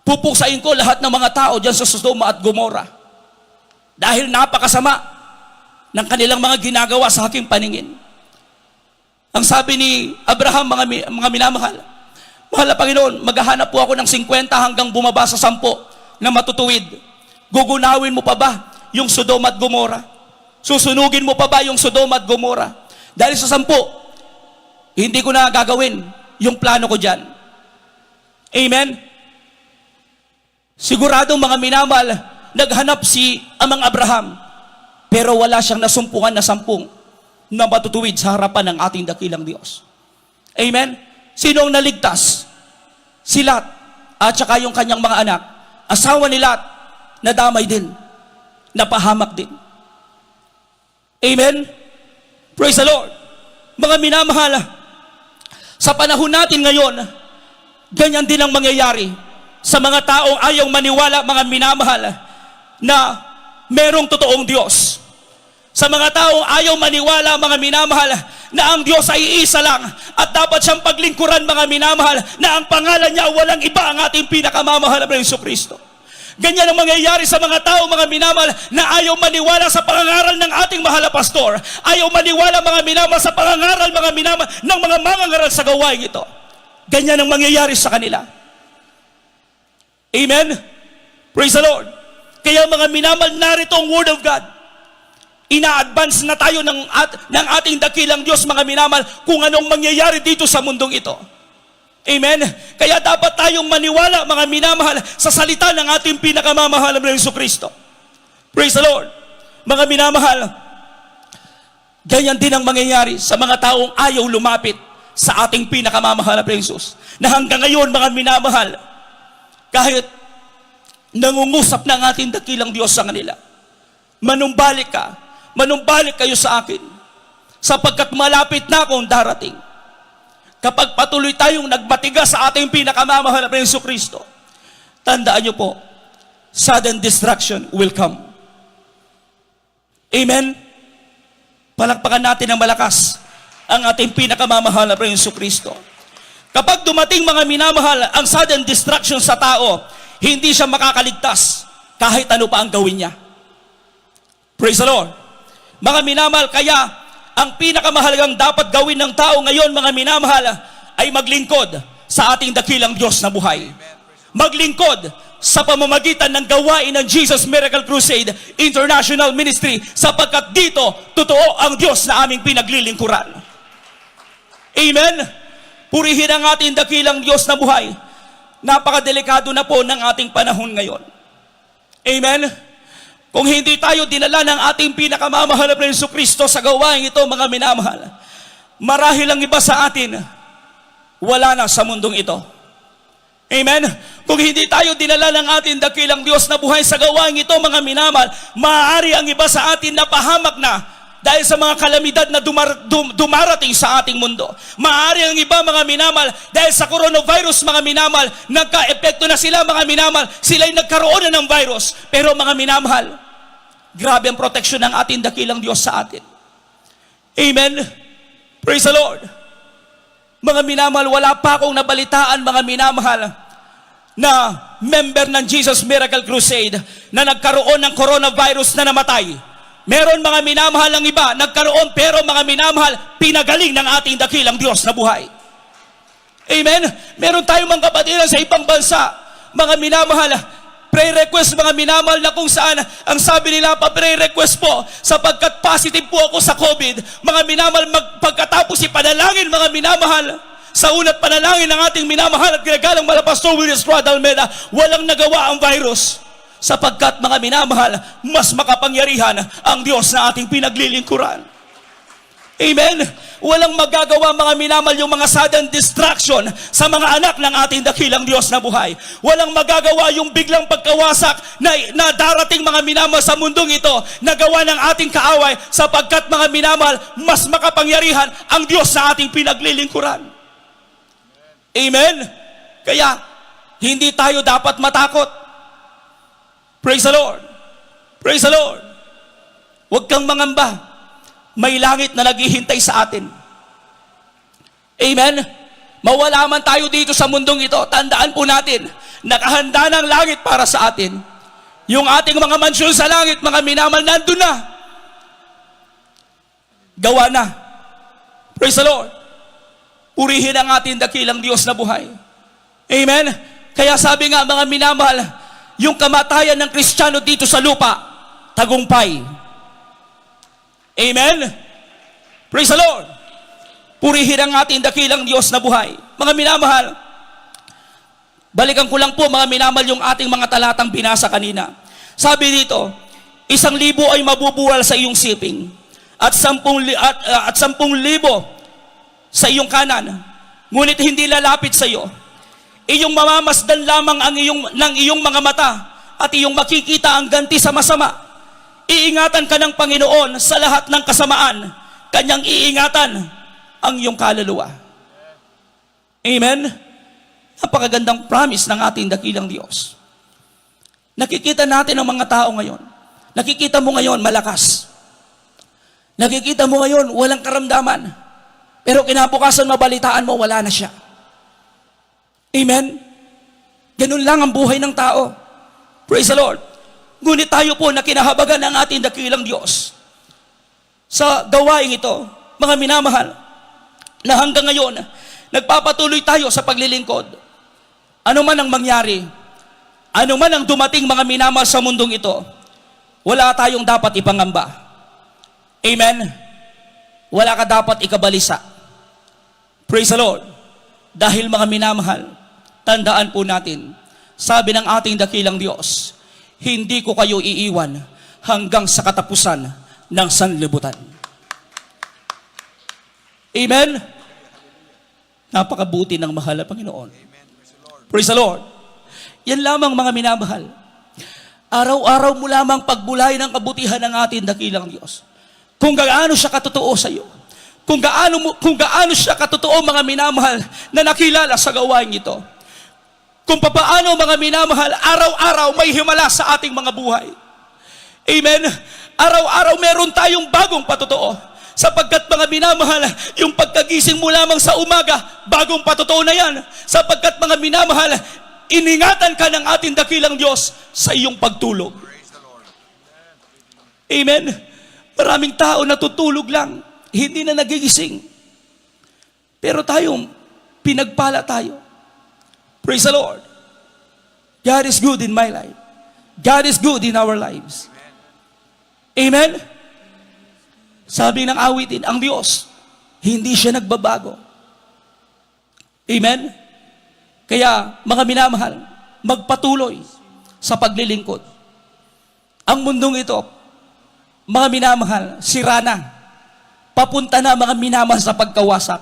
Pupuksain ko lahat ng mga tao dyan sa Sodoma at Gomora. Dahil napakasama ng kanilang mga ginagawa sa aking paningin. Ang sabi ni Abraham, mga minamahal, mahal na Panginoon, maghahanap po ako ng 50 hanggang bumaba sa 10 na matutuwid. Gugunawin mo pa ba yung Sodoma at Gomora? Susunugin mo pa ba yung Sodoma at Gomora? Dahil sa 10, hindi ko na gagawin yung plano ko dyan. Amen? Siguradong mga minamahal, naghanap si Amang Abraham, pero wala siyang nasumpungan na 10 na matutuwid sa harapan ng ating dakilang Diyos. Amen? Sino ang naligtas? Si Lot at saka yung kanyang mga anak. Asawa ni Lot, nadamay din. Napahamak din. Amen? Praise the Lord. Mga minamahal, sa panahon natin ngayon, ganyan din ang mangyayari sa mga taong ayaw maniwala, mga minamahal, na merong totoong Diyos. Sa mga taong ayaw maniwala, mga minamahal, na ang Diyos ay iisa lang at dapat siyang paglingkuran, mga minamahal, na ang pangalan niya walang iba, ang ating pinakamamahal na Jesucristo. Ganyan ang mangyayari sa mga tao, mga minamahal, na ayaw maniwala sa pangangaral ng ating mahal na pastor. Ayaw maniwala, mga minamahal, sa pangangaral, mga minamahal, ng mga mangangaral sa gawain ito. Ganyan ang mangyayari sa kanila. Amen? Praise the Lord. Kaya mga minamahal, narito ang Word of God. Ina-advance na tayo ng ating dakilang Diyos, mga minamahal, kung anong mangyayari dito sa mundong ito. Amen? Kaya dapat tayong maniwala, mga minamahal, sa salita ng ating pinakamamahal na Jesucristo. Praise the Lord. Mga minamahal, ganyan din ang mangyayari sa mga taong ayaw lumapit sa ating pinakamamahal na Jesus. Na hanggang ngayon, mga minamahal, kahit nangungusap ng ating dakilang Diyos sa kanila, manumbalik kayo sa akin, sapagkat malapit na akong darating. Kapag patuloy tayong nagmatigas sa ating pinakamamahal na Jesucristo, tandaan niyo po, sudden destruction will come. Amen? Palakpakan natin ng malakas ang ating pinakamamahal na Jesucristo. Kapag dumating, mga minamahal, ang sudden destruction sa tao, hindi siya makakaligtas kahit ano pa ang gawin niya. Praise the Lord. Mga minamahal, kaya ang pinakamahalagang dapat gawin ng tao ngayon, mga minamahal, ay maglingkod sa ating dakilang Diyos na buhay. Maglingkod sa pamamagitan ng gawain ng Jesus Miracle Crusade International Ministry, sapagkat dito, totoo ang Diyos na aming pinaglilingkuran. Amen? Purihin ang ating dakilang Diyos na buhay. Napakadelikado na po ng ating panahon ngayon. Amen? Kung hindi tayo dinala ng ating pinakamamahal na Jesucristo sa gawain ito, mga minamahal, marahil ang iba sa atin, wala na sa mundong ito. Amen? Kung hindi tayo dinala ng ating dakilang Diyos na buhay sa gawain ito, mga minamahal, maaari ang iba sa atin na pahamak na dahil sa mga kalamidad na dumarating sa ating mundo. Maaari ang iba, mga minamahal, dahil sa coronavirus, mga minamahal, nagka-epekto na sila, mga minamahal, sila'y nagkaroon na ng virus. Pero mga minamahal, grabe ang proteksyon ng ating dakilang Diyos sa atin. Amen? Praise the Lord. Mga minamahal, wala pa akong nabalitaan, mga minamahal, na member ng Jesus Miracle Crusade na nagkaroon ng coronavirus na namatay. Meron, mga minamahal, ng iba, nagkaroon, pero mga minamahal, pinagaling ng ating dakilang Diyos na buhay. Amen? Meron tayong mga kapatiran sa ibang bansa, mga minamahal, pre-request, mga minamahal, na kung saan, ang sabi nila, pa-pre-request po, sapagkat positive po ako sa COVID. Mga minamahal, pagkatapos ipanalangin, mga minamahal, sa unat panalangin ng ating minamahal at ginagalang Pastor William Estrada Almeida, walang nagawa ang virus. Sapagkat, mga minamahal, mas makapangyarihan ang Diyos na ating pinaglilingkuran. Amen? Walang magagawa, mga minamahal, yung mga sudden distraction sa mga anak ng ating dakilang Diyos na buhay. Walang magagawa yung biglang pagkawasak na darating, mga minamahal, sa mundong ito na gawa ng ating kaaway, sapagkat, mga minamahal, mas makapangyarihan ang Diyos na ating pinaglilingkuran. Amen? Kaya, hindi tayo dapat matakot. Praise the Lord. Praise the Lord. Huwag kang mangamba. May langit na naghihintay sa atin. Amen? Mawala man tayo dito sa mundong ito, tandaan po natin Nakahanda ng langit para sa atin. Yung ating mga mansyon sa langit, mga minamahal, nandun na. Gawa na. Praise the Lord. Purihin ang ating dakilang Diyos na buhay. Amen? Kaya sabi nga, mga minamahal, yung kamatayan ng Kristiyano dito sa lupa, tagumpay. Amen? Praise the Lord. Purihin ang ating dakilang Diyos na buhay. Mga minamahal, balikan ko lang po mga minamahal yung ating mga talatang binasa kanina. Sabi dito, 1,000 ay mabubuwal sa iyong siping at 10,000 sa iyong kanan. Ngunit hindi lalapit sa iyo. Iyong mamamasdan lamang ng iyong mga mata at iyong makikita ang ganti sa masama. Iingatan ka ng Panginoon sa lahat ng kasamaan. Kanyang iingatan ang iyong kaluluwa. Amen? Napakagandang promise ng ating dakilang Diyos. Nakikita natin ang mga tao ngayon. Nakikita mo ngayon malakas. Nakikita mo ngayon walang karamdaman. Pero kinabukasan mabalitaan mo, wala na siya. Amen? Ganun lang ang buhay ng tao. Praise the Lord. Ngunit tayo po na kinahabagan ng ating dakilang Diyos. Sa gawain ito, mga minamahal, na hanggang ngayon, nagpapatuloy tayo sa paglilingkod. Ano man ang mangyari, ano man ang dumating mga minamahal sa mundong ito, wala tayong dapat ipangamba. Amen? Wala ka dapat ikabalisa. Praise the Lord. Dahil mga minamahal, tandaan po natin, sabi ng ating dakilang Diyos, hindi ko kayo iiwan hanggang sa katapusan ng sanlibutan. Amen? Napakabuti ng mahal na Panginoon. Praise the Lord. Yan lamang mga minamahal. Araw-araw mo lamang pagbulay ng kabutihan ng ating dakilang Diyos. Kung gaano siya katotoo sa iyo. Kung gaano siya katotoo mga minamahal na nakilala sa gawain ito. Kung papaano mga minamahal, araw-araw may himala sa ating mga buhay. Amen? Araw-araw meron tayong bagong patotoo. Sapagkat mga minamahal, yung pagkagising mo lamang sa umaga, bagong patotoo na yan. Sapagkat mga minamahal, iningatan ka ng ating dakilang Diyos sa iyong pagtulog. Amen? Maraming tao natutulog lang, hindi na nagigising. Pero tayong pinagpala tayo. Praise the Lord. God is good in my life. God is good in our lives. Amen? Sabi ng awitin, ang Diyos, hindi siya nagbabago. Amen? Kaya, mga minamahal, magpatuloy sa paglilingkod. Ang mundong ito, mga minamahal, sira na. Papunta na mga minamahal sa pagkawasak.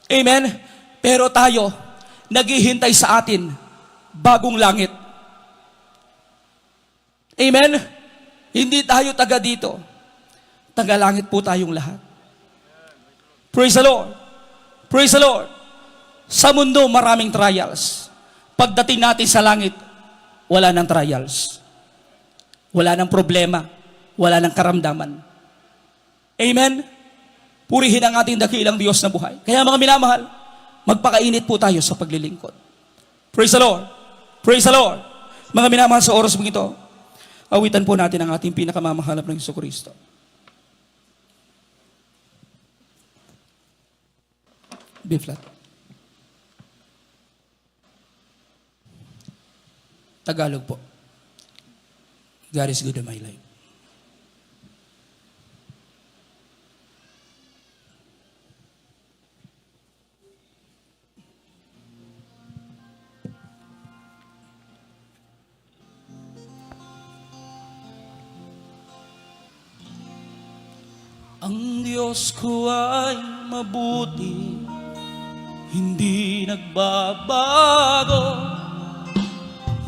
Amen? Pero tayo, naghihintay sa atin, bagong langit. Amen? Hindi tayo taga dito. Tagalangit po tayong lahat. Praise the Lord. Praise the Lord. Sa mundo, maraming trials. Pagdating natin sa langit, wala nang trials. Wala nang problema. Wala nang karamdaman. Amen? Purihin ang ating dakilang Diyos na buhay. Kaya mga minamahal, magpakainit po tayo sa paglilingkod. Praise the Lord. Praise the Lord. Mga minamahal, sa oras mong ito, awitan po natin ang ating pinakamamahalap ng Jesucristo. B flat. Tagalog po. God is good in my life. Ang Diyos ko ay mabuti, hindi nagbabago,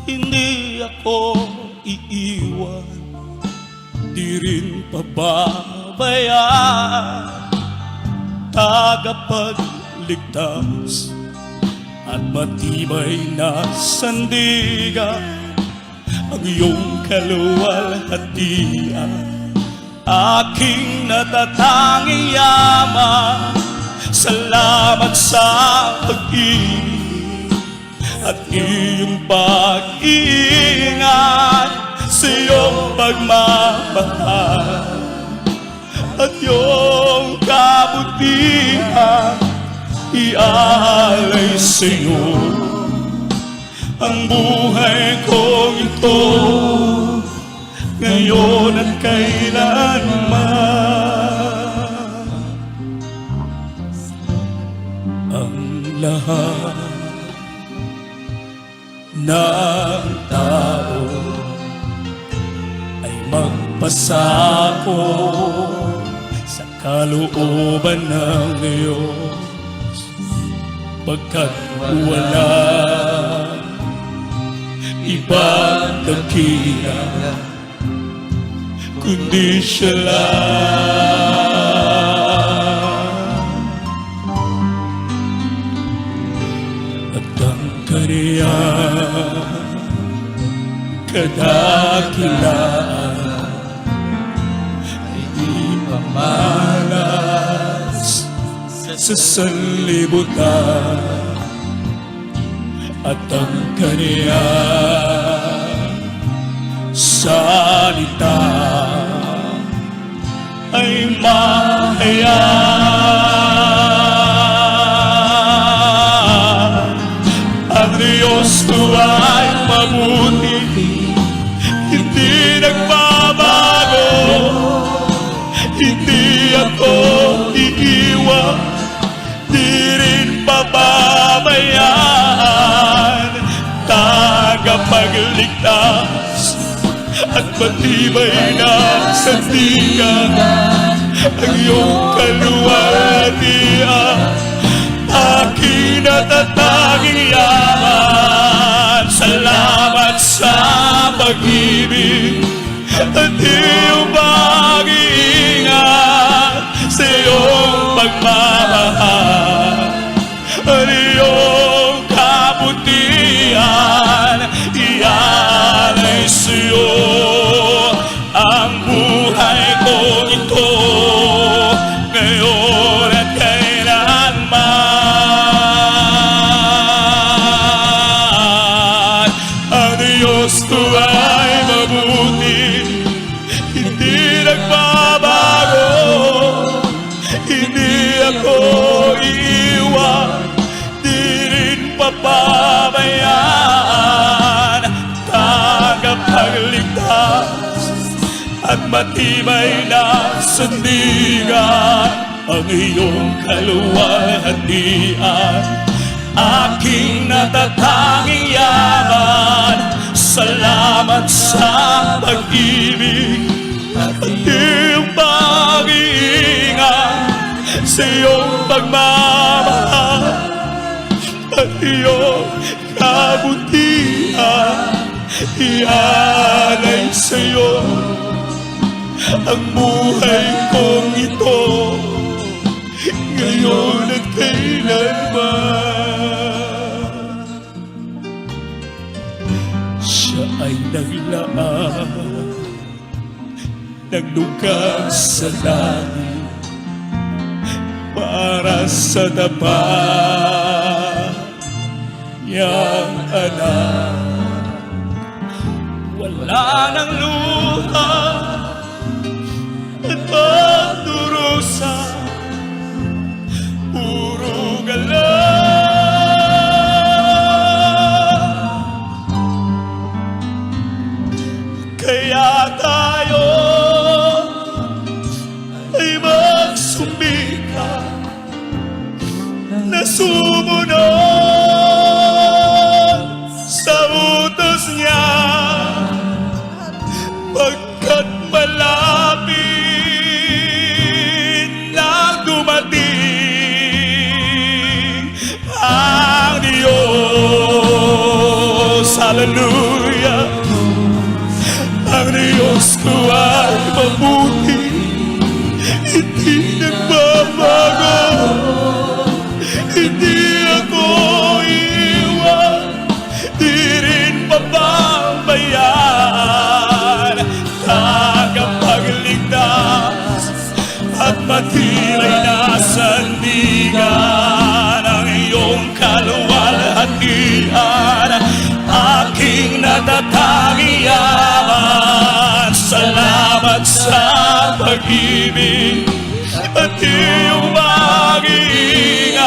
hindi ako iiwan, di rin pababayaan. Tagapagligtas at matibay na sandigan, ang iyong kaluwalhatian, aking natatanging yaman. Salamat sa pag-ibig at iyong pag-iingat sa iyong pagmamahal at iyong kabutihan iaalay sa iyo ang buhay kong ito ngayon at kailanman. Ang lahat ng tao ay magpasako sa kalooban ng Diyos, pagkat walang ibang dakila kundi siya lang. At ang kaniyang kadakilaan ay di pamalas sa sanlibutan, at ang kaniyang salita ay mahayag. Ang Diyos ko ay mabuti, hindi nagbabago, hindi ako iiwan, di rin pababayaan. Tagapagligtas at matibay na sandigan ang iyong kaluwalhatian, aking natatanging yaman. Salamat sa pag-ibig at iyong pag-iingat sa iyong pagmamahal at iyong kabutihan ialay sa iyo ang buhay kong ito ngayon at kailanman. Ang Diyos ko ay mabuti, hindi nagbabago, hindi ako iiwan, di rin papabayaan. Tagapagligtas at matibay na sandigan ang iyong kaluwalhatian, aking natatanging yaman. Salamat sa pag-ibig at iyong pag-iingat sa iyong pagmamahal at iyong kabutihan ialay sa iyo ang buhay kong ito ngayon at kailanman. Siya ay naglaan ng lugar sa langit para sa tapat niyang anak. Wala nang luha at pagdurusa, puro galang. Kaya tayo ay magsumika na sumunod sa utos niya, pagkat malapit na dumating ang Diyos. Hallelujah! Ang Diyos ko ay mabuti, hindi nagbabago, hindi ako iiwan, di rin pababayaan. Tagapagligtas at matibay na sandigan ang iyong kaluwalhatian, pag-ibig at iyong mag-iingat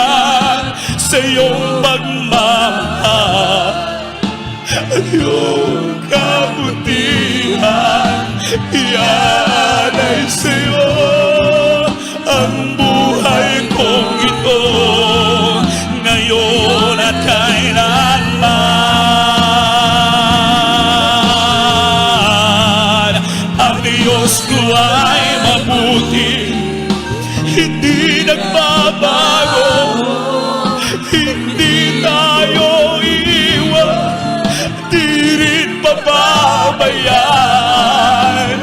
sa iyong pagmamahal at iyong kabutihan. Iyan ay sa iyo ang buhay kong ito, ngayon at kailanman. Ang Diyos ko ay mabuti, hindi nagbabago, hindi tayo iiwan, di rin pababayaan.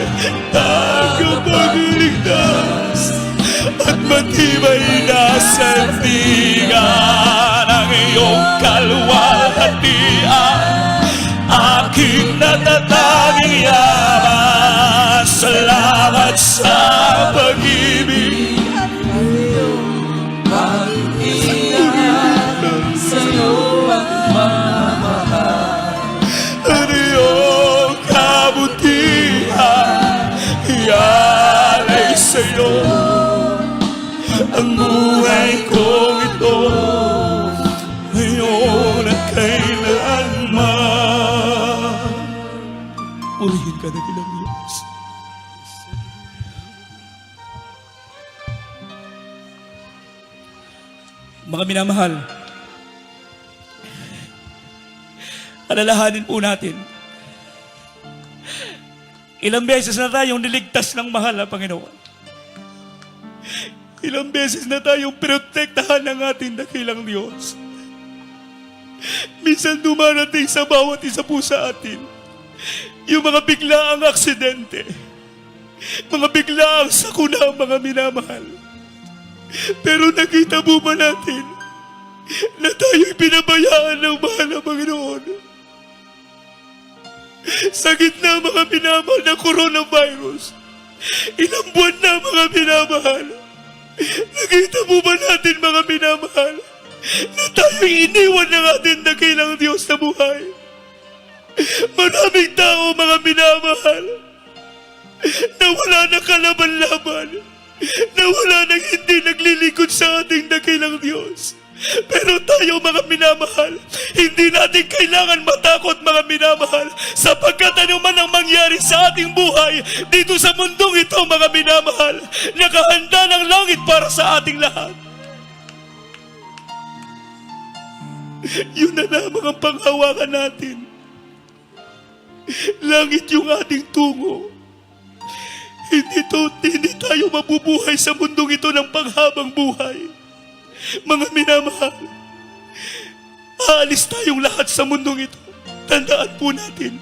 Tagapagligtas at matibay na sandigan, ang iyong kalwalhatian, aking natatanging yaman. Salamat sa pag-ibig, ang iyong kabutihan. Yan ay sa iyo ang buhay kong ito, ngayon at kailanman. Purihin ka na ilang Diyos. Mga minamahal, alalahanin po natin, ilang beses na tayong niligtas ng mahal na Panginoon. Ilang beses na tayong protektahan ng ating dakilang Diyos. Minsan dumarating sa bawat isa po sa atin yung mga biglaang aksidente, mga biglaang sakuna, mga minamahal. Pero nakita po ba natin na tayo'y pinabayaan ng mahal na Panginoon? Sa gitna, mga minamahal, ng coronavirus, ilang buwan na, mga minamahal, nakita po ba natin, mga minamahal, na tayo'y iniwan ng ating dakilang Diyos na buhay? Maraming tao, mga minamahal, na wala na kalaban-laban, na wala nang hindi naglilingkod sa ating dakilang Diyos. Pero tayo, mga minamahal, hindi natin kailangan matakot, mga minamahal, sapagkat ano man ang mangyari sa ating buhay dito sa mundong ito, mga minamahal, nakahanda ng langit para sa ating lahat. Yun na lamang ang panghawakan natin. Langit yung ating tungo. Hindi tayo mabubuhay sa mundong ito ng panghabang buhay. Mga minamahal, aalis tayong lahat sa mundong ito. Tandaan po natin,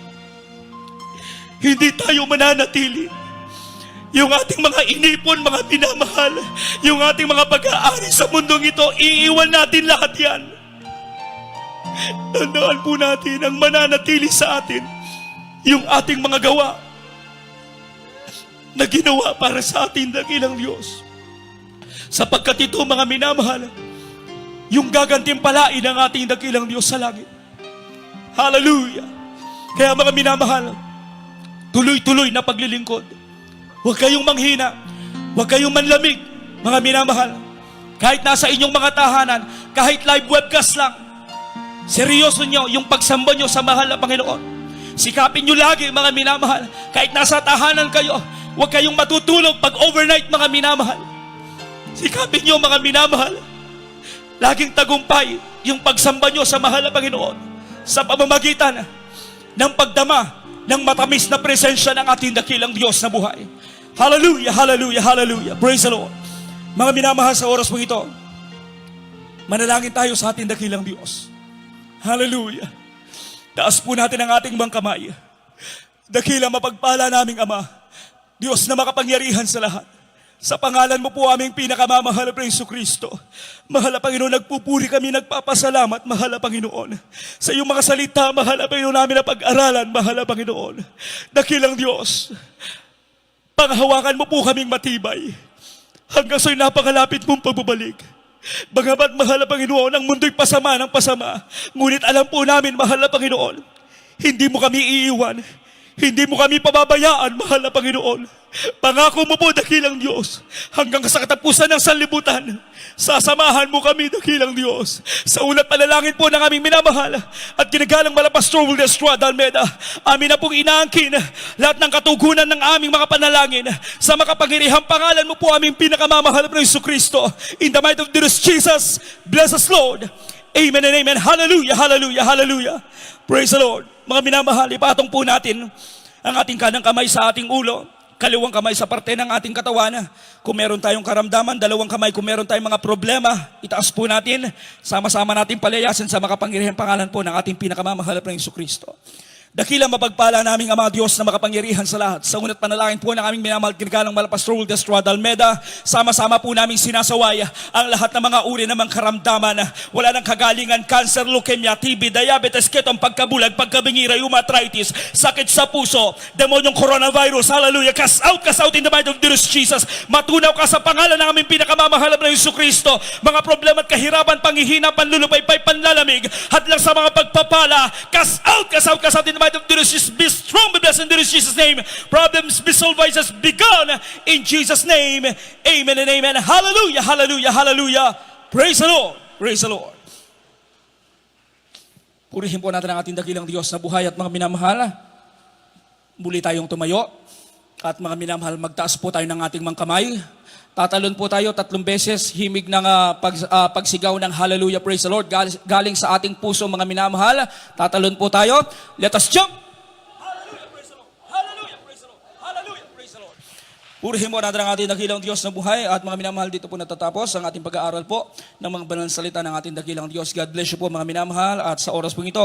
hindi tayo mananatili. Yung ating mga inipon, mga minamahal, yung ating mga pag-aari sa mundong ito, iiwan natin lahat yan. Tandaan po natin, ang mananatili sa atin, yung ating mga gawa na ginawa para sa ating dakilang Diyos. Sapagkat ito, mga minamahal, yung gagantimpalain ng ating dakilang Diyos sa langit. Hallelujah! Kaya, mga minamahal, tuloy-tuloy na paglilingkod. Huwag kayong manghina, huwag kayong manlamig, mga minamahal. Kahit nasa inyong mga tahanan, kahit live webcast lang, seryoso nyo yung pagsamba nyo sa mahal na Panginoon. Sikapin nyo lagi, mga minamahal, kahit nasa tahanan kayo, huwag kayong matutulog pag overnight, mga minamahal. Sikapin nyo, mga minamahal, laging tagumpay yung pagsamba nyo sa mahal na Panginoon sa pamamagitan ng pagdama ng matamis na presensya ng ating dakilang Diyos na buhay. Hallelujah, hallelujah, hallelujah. Praise the Lord. Mga minamahal, sa oras po ito, manalangin tayo sa ating dakilang Diyos. Hallelujah. Taas po natin ang ating mga kamay. Dakilang mapagpala naming Ama, Diyos na makapangyarihan sa lahat. Sa pangalan mo po aming pinakamamahal na Jesucristo. Mahal na Panginoon, nagpupuri kami, nagpapasalamat, mahal na Panginoon. Sa iyong mga salita, mahal na Panginoon, namin na pag-aralan, mahal na Panginoon. Dakilang Diyos, panghawakan mo po kaming matibay. Hanggang sa'yo napakalapit mong pagbabalik. Bagamat, mahal na Panginoon, ang mundo'y pasama ng pasama. Ngunit alam po namin, mahal na Panginoon, hindi mo kami iiwan. Hindi mo kami pababayaan, mahal na Panginoon. Pangako mo po, dakilang Diyos, hanggang sa katapusan ng sanlibutan, sasamahan mo kami, dakilang Diyos. Sa unat panalangin po ng aming minamahal at ginagalang Malapastor Will Estrada Almeda, amin na pong inaangkin lahat ng katugunan ng aming mga panalangin sa makapangyarihang pangalan mo po aming pinakamamahal na Jesucristo. In the might of dear Jesus, bless us, Lord. Amen and amen. Hallelujah, hallelujah, hallelujah. Praise the Lord. Mga minamahal, ipatong po natin ang ating kanang kamay sa ating ulo, kaliwang kamay sa parte ng ating katawan. Kung meron tayong karamdaman, dalawang kamay. Kung meron tayong mga problema, itaas po natin. Sama-sama natin palayasin sa makapangyarihang pangalan po ng ating pinakamamahal na Jesucristo. Dakilang mapagpala naming Ama Diyos na makapangyarihan sa lahat. Sa unat panalangin po ng aming minamahal ginagalang Malapastor Will Estrada Almeda, sama-sama po naming sinasaway ang lahat ng mga uri ng mga karamdaman. Wala ng kagalingan, cancer, leukemia, TB, diabetes, ketong, pagkabulag, pagkabingi, rheumatritis, sakit sa puso, demonyong coronavirus, hallelujah, cast out in the might of dear Jesus. Matunaw ka sa pangalan ng aming pinakamamahal na Jesucristo. Mga problema at kahirapan, panghihina, panlulupaypay, panlalamig, hadlang sa mga pagpapala, cast out in the might of dear Jesus. Be strong, be blessed in dear Jesus' name. Problems be solved, vices be gone in Jesus' name. Amen and amen. Hallelujah, hallelujah, hallelujah. Praise the Lord, praise the Lord. Purihin po natin ang ating dakilang Diyos na buhay at mga minamahal. Muli tayong tumayo at mga minamahal, magtaas po tayo ng ating mga kamay. Tatalon po tayo 3 beses, himig ng pagsigaw ng hallelujah, praise the Lord, galing sa ating puso mga minamahal. Tatalon po tayo. Let us jump! Hallelujah, praise the Lord. Hallelujah, praise the Lord. Hallelujah, praise the Lord. Purihin mo natin ang ating dakilang Diyos na buhay at mga minamahal, dito po natatapos ang ating pag-aaral po ng mga banal na salita ng ating dakilang Diyos. God bless you po mga minamahal, at sa oras po ito,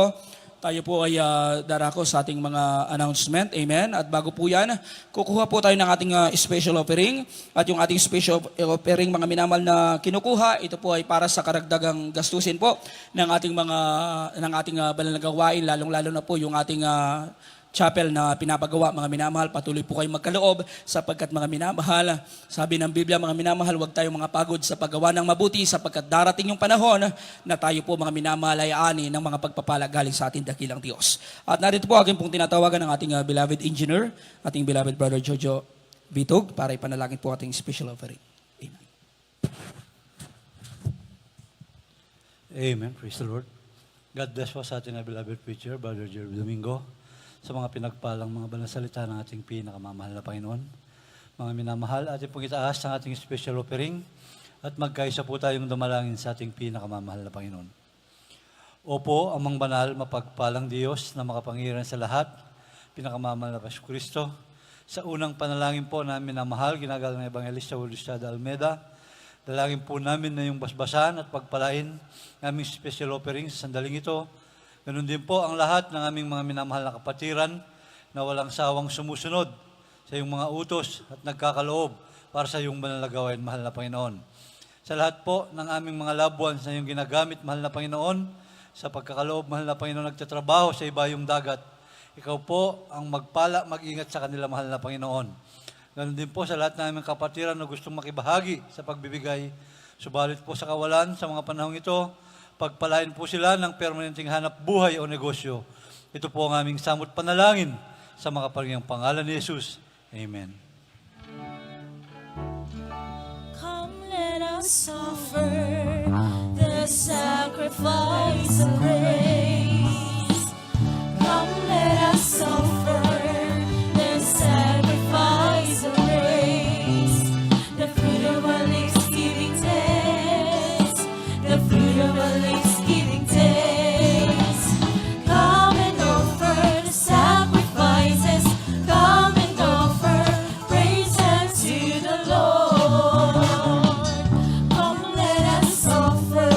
tayo po ay darako sa ating mga announcement. Amen. At bago po yan, kukuha po tayo ng ating special offering. At yung ating special offering, mga minamahal na kinukuha, ito po ay para sa karagdagang gastusin po ng ating banal na gawain, lalong-lalo na po yung ating chapel na pinapagawa, mga minamahal. Patuloy po kayong magkaloob sapagkat mga minamahal, sabi ng Biblia, mga minamahal, huwag tayong mga pagod sa paggawa ng mabuti sapagkat darating yung panahon na tayo po mga minamahal ay ani ng mga pagpapala galing sa ating dakilang Diyos. At narito po aking pong tinatawagan ng ating beloved engineer, ating beloved brother Jojo Bitog, para ipanalangin po ating special offering. Amen. Amen. Praise the Lord. God bless po sa ating beloved preacher, Brother Jerry Domingo, sa mga pinagpalang mga banal na salita ng ating pinakamamahal na Panginoon. Mga minamahal, ating pong itaas ang ating special offering at magkaisa po tayong dumalangin sa ating pinakamamahal na Panginoon. Opo, amang banal, mapagpalang Diyos na makapangyarihan sa lahat, pinakamamahal na Jesucristo. Sa unang panalangin po namin na mahal, ginagalang ng Evangelista Will Estrada Almeda, dalangin po namin na yung basbasan at pagpalain naming special offering sa sandaling ito. Ganun din po ang lahat ng aming mga minamahal na kapatiran na walang sawang sumusunod sa iyong mga utos at nagkakaloob para sa iyong banal na gawain, mahal na Panginoon. Sa lahat po ng aming mga loved ones na iyong ginagamit, mahal na Panginoon, sa pagkakaloob, mahal na Panginoon, nagtatrabaho sa ibayong dagat, ikaw po ang magpala, mag-ingat sa kanila, mahal na Panginoon. Ganun din po sa lahat ng aming kapatiran na gustong makibahagi sa pagbibigay. Subalit po sa kawalan sa mga panahong ito, pagpalain po sila ng permanenteng hanap buhay o negosyo. Ito po ang aming samot panalangin sa makapangyang pangalan ni Jesus. Amen. Come, let us offer the sacrifice of praise. Come, let us offer the sacrifice of praise. The fruit of our lips giving thanks. The fruit of our lips giving thanks. Come and offer the sacrifices. Come and offer praise unto the Lord. Come, let us offer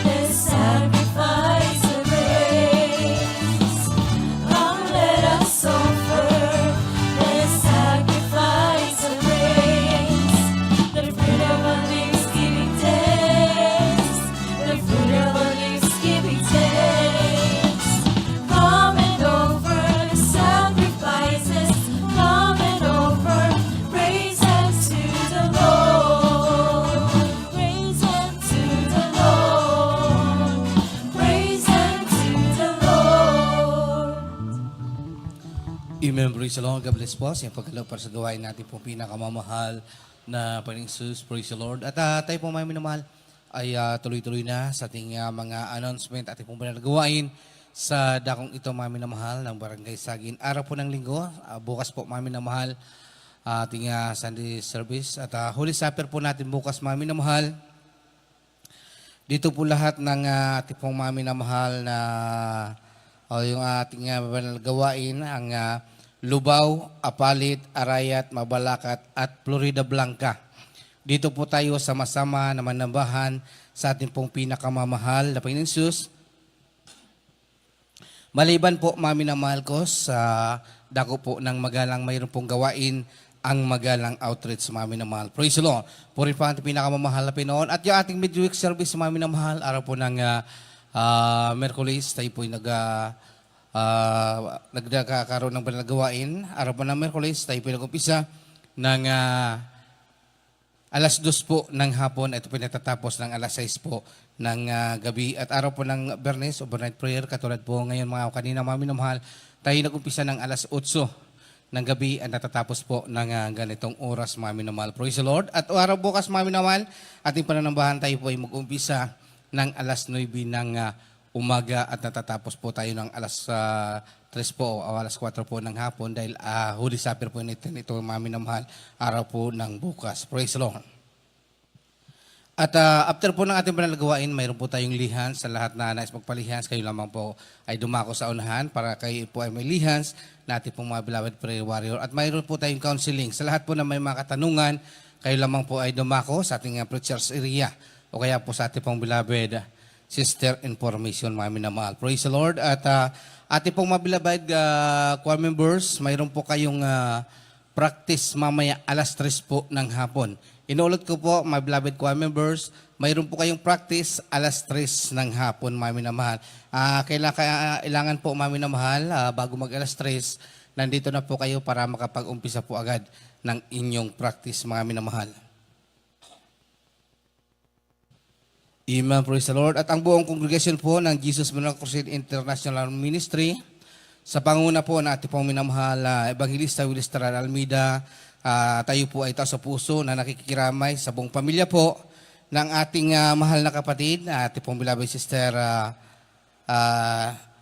the sacrifice Amen. Praise the Lord. God bless po. Sa pagkalaw para sa gawain natin pong pinakamamahal na Panginoong Jesus. Praise the Lord. At tayo po may minamahal ay tuloy-tuloy na sa ating mga announcement at pong gawain sa dakong ito mga minamahal ng Barangay Sagin. Araw po ng linggo, bukas po mga minamahal ating Sunday service. At Holy Supper po natin bukas mga minamahal. Dito po lahat ng ating pong mga minamahal na yung ating banal gawain, ang Lubao, Apalit, Arayat, Mabalacat at Florida Blanca. Dito po tayo sama-sama na manambahan sa ating pong pinakamamahal na Panginoon Jesus. Maliban po, mami na mahal ko, sa dako po ng magalang mayroon pong gawain ang magalang outreach, mami na mahal. Praise the Lord. Puri pa ating pinakamamahal na Pinoon. At yung ating midweek service, mami na mahal, araw po ng Merkulis, tayo po nagkakaroon ng banal gawain. Araw po ng Merkulis, tayo po nag-umpisa ng alas 2 po ng hapon. Ito po natatapos ng alas 6 po ng gabi. At araw po ng Bernes, overnight prayer, katulad po ngayon mga kanina mami na mahal, tayo nag-umpisa ng alas 8 ng gabi at natatapos po ng ganitong oras mami na mahal. Praise the Lord. At araw bukas mami na mahal, ating pananambahan tayo po ay mag-umpisa ng alas 9 ng umaga at natatapos po tayo ng alas 3 po o alas 4 po ng hapon dahil Holy Supper po ito mami na mahal, araw po ng bukas. Praise the Lord. At after po ng ating panalagawain, mayroon po tayong lihans sa lahat na nais magpalihans. Kayo lamang po ay dumako sa unahan para kayo po ay may lihans na ating pong mga beloved prayer warrior. At mayroon po tayong counseling. Sa lahat po na may mga katanungan, kayo lamang po ay dumako sa ating preacher's area o kaya po sa ating pong beloved sister information, mami na mahal. Praise the Lord. At ating pong mga beloved choir members, mayroon po kayong practice mamaya alas 3 po ng hapon. Inuulit ko po, my beloved choir members, mayroon po kayong practice alas 3 ng hapon, mami na mahal. Kailangan po, mami na mahal, bago mag alas 3, nandito na po kayo para makapag-umpisa po agad ng inyong practice, mami na mahal. Amen, praise the Lord. At ang buong congregation po ng Jesus Menor Crusade International Ministry, sa panguna po na ating pong minamahal Evangelista Willis Taral Almeida, tayo po ay tao sa puso na nakikiramay sa buong pamilya po ng ating mahal na kapatid, ating pong beloved sister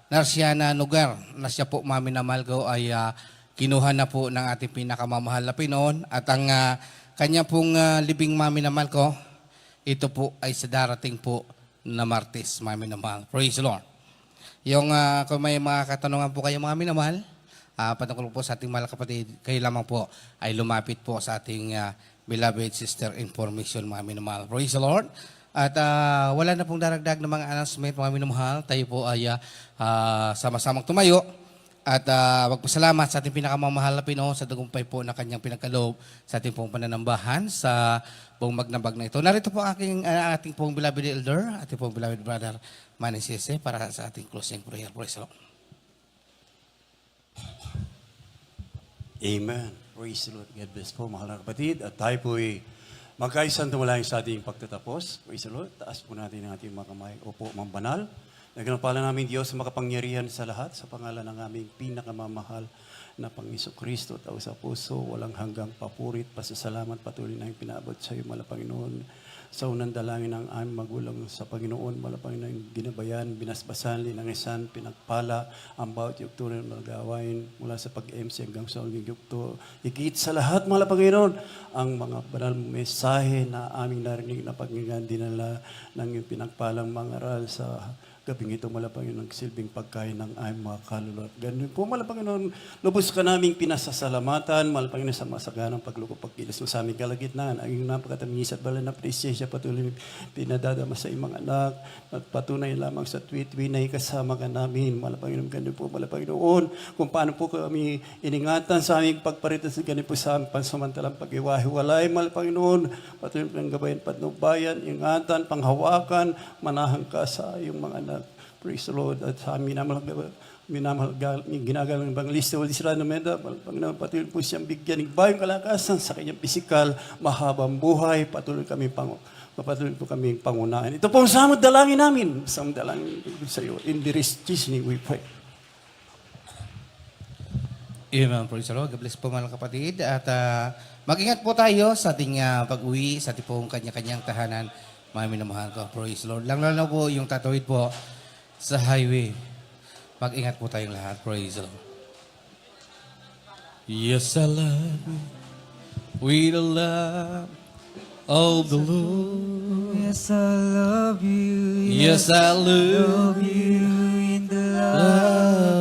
Narciana Nugar, na siya po mami na mahal ko ay kinuha na po ng ating pinakamamahal na Pinoon. At ang kanya pong libing mami na mahal ko, ito po ay sa darating po na Martes, mami na mahal. Praise the Lord. Yung kung may mga katanungan po kayo mami na mahal, patungkol po sa ating mahal kapatid, kayo lamang po ay lumapit po sa ating beloved sister information, mami na mahal. Praise the Lord. At wala na pong daragdag na mga announcement, mami na mahal. Tayo po ay sama-samang tumayo at magpasalamat sa ating pinakamamahal na Pinoon sa tagumpay po na kanyang pinagkaloob sa ating pong pananambahan sa buong magnambag na ito. Narito po ating pong beloved elder, ating pong beloved brother Manny Sese para sa ating closing prayer. Praise the Lord. Amen. Praise the Lord. God bless po, mahal na kapatid. At tayo po ay magkaisang tumalayin sa ating pagtatapos. Praise the Lord. Taas po natin ang ating mga kamay. Opo, Mang Banal. Nagpala namin Diyos sa makapangyarihan sa lahat sa pangalan ng aming pinakamamahal na Panginoon Kristo, tao sa puso, walang hanggang papurit, pasasalamat, patuloy na yung pinaabot sa iyo, mala Panginoon. Sa unang dalangin ng aming magulang sa Panginoon, mala Panginoon, ginabayan, binasbasan, linangisan, pinagpala, ang bawat yugto na magawain mula sa pag-MC hanggang sa uling yugto. Higit sa lahat, mala Panginoon, ang mga banal mensahe na aming narinig na pakinggan, dinala ng yung pinagpalang mangaral sa gabing ito, mala Panginoon, silbing pagkain ng aming mga kaluluwa. Ganun po, mala Panginoon, lubos ka naming pinasasalamatan, mala Panginoon, sa masaganang paglukop pagkilos mo sa aming kalagitnaan. Ang iyong napakatamis at bala na presensya, patuloy pinadadama sa iyong mga anak, at patunay lamang sa tuwi-tuwi kasama ka namin, mala Panginoon. Ganun po, mala Panginoon, kung paano po kami iningatan sa aming pagparitas, ganun po sa aming pansamantalang pag-iwahiwalay, mala Panginoon, patuloy ng gabayan, patnubayan, ingatan, panghawakan, manahan ka sa iyong mga anak. Praise the Lord. At sa amin ginagalang ng Evangelista Willis Taral Almeida, Panginoon, patuloy po siyang bigyan ng bayong kalakasan sa kanyang pisikal, mahabang buhay, patuloy po kami pangunahan. Ito po ang samod dalangin namin. Samod dalangin sa iyo. In the rest Jesus name we pray. Amen. Praise the Lord. God bless po mga kapatid. At mag-ingat po tayo sa ating pag-uwi, sa ating pong kanya-kanyang tahanan. Mga minamahal ko. Praise the Lord. Lang po yung tatawid po sa highway. Mag-ingat po tayong lahat. Praise the Lord. Yes, I love you with the love of the Lord. Yes, I love you. Yes, I love you in the love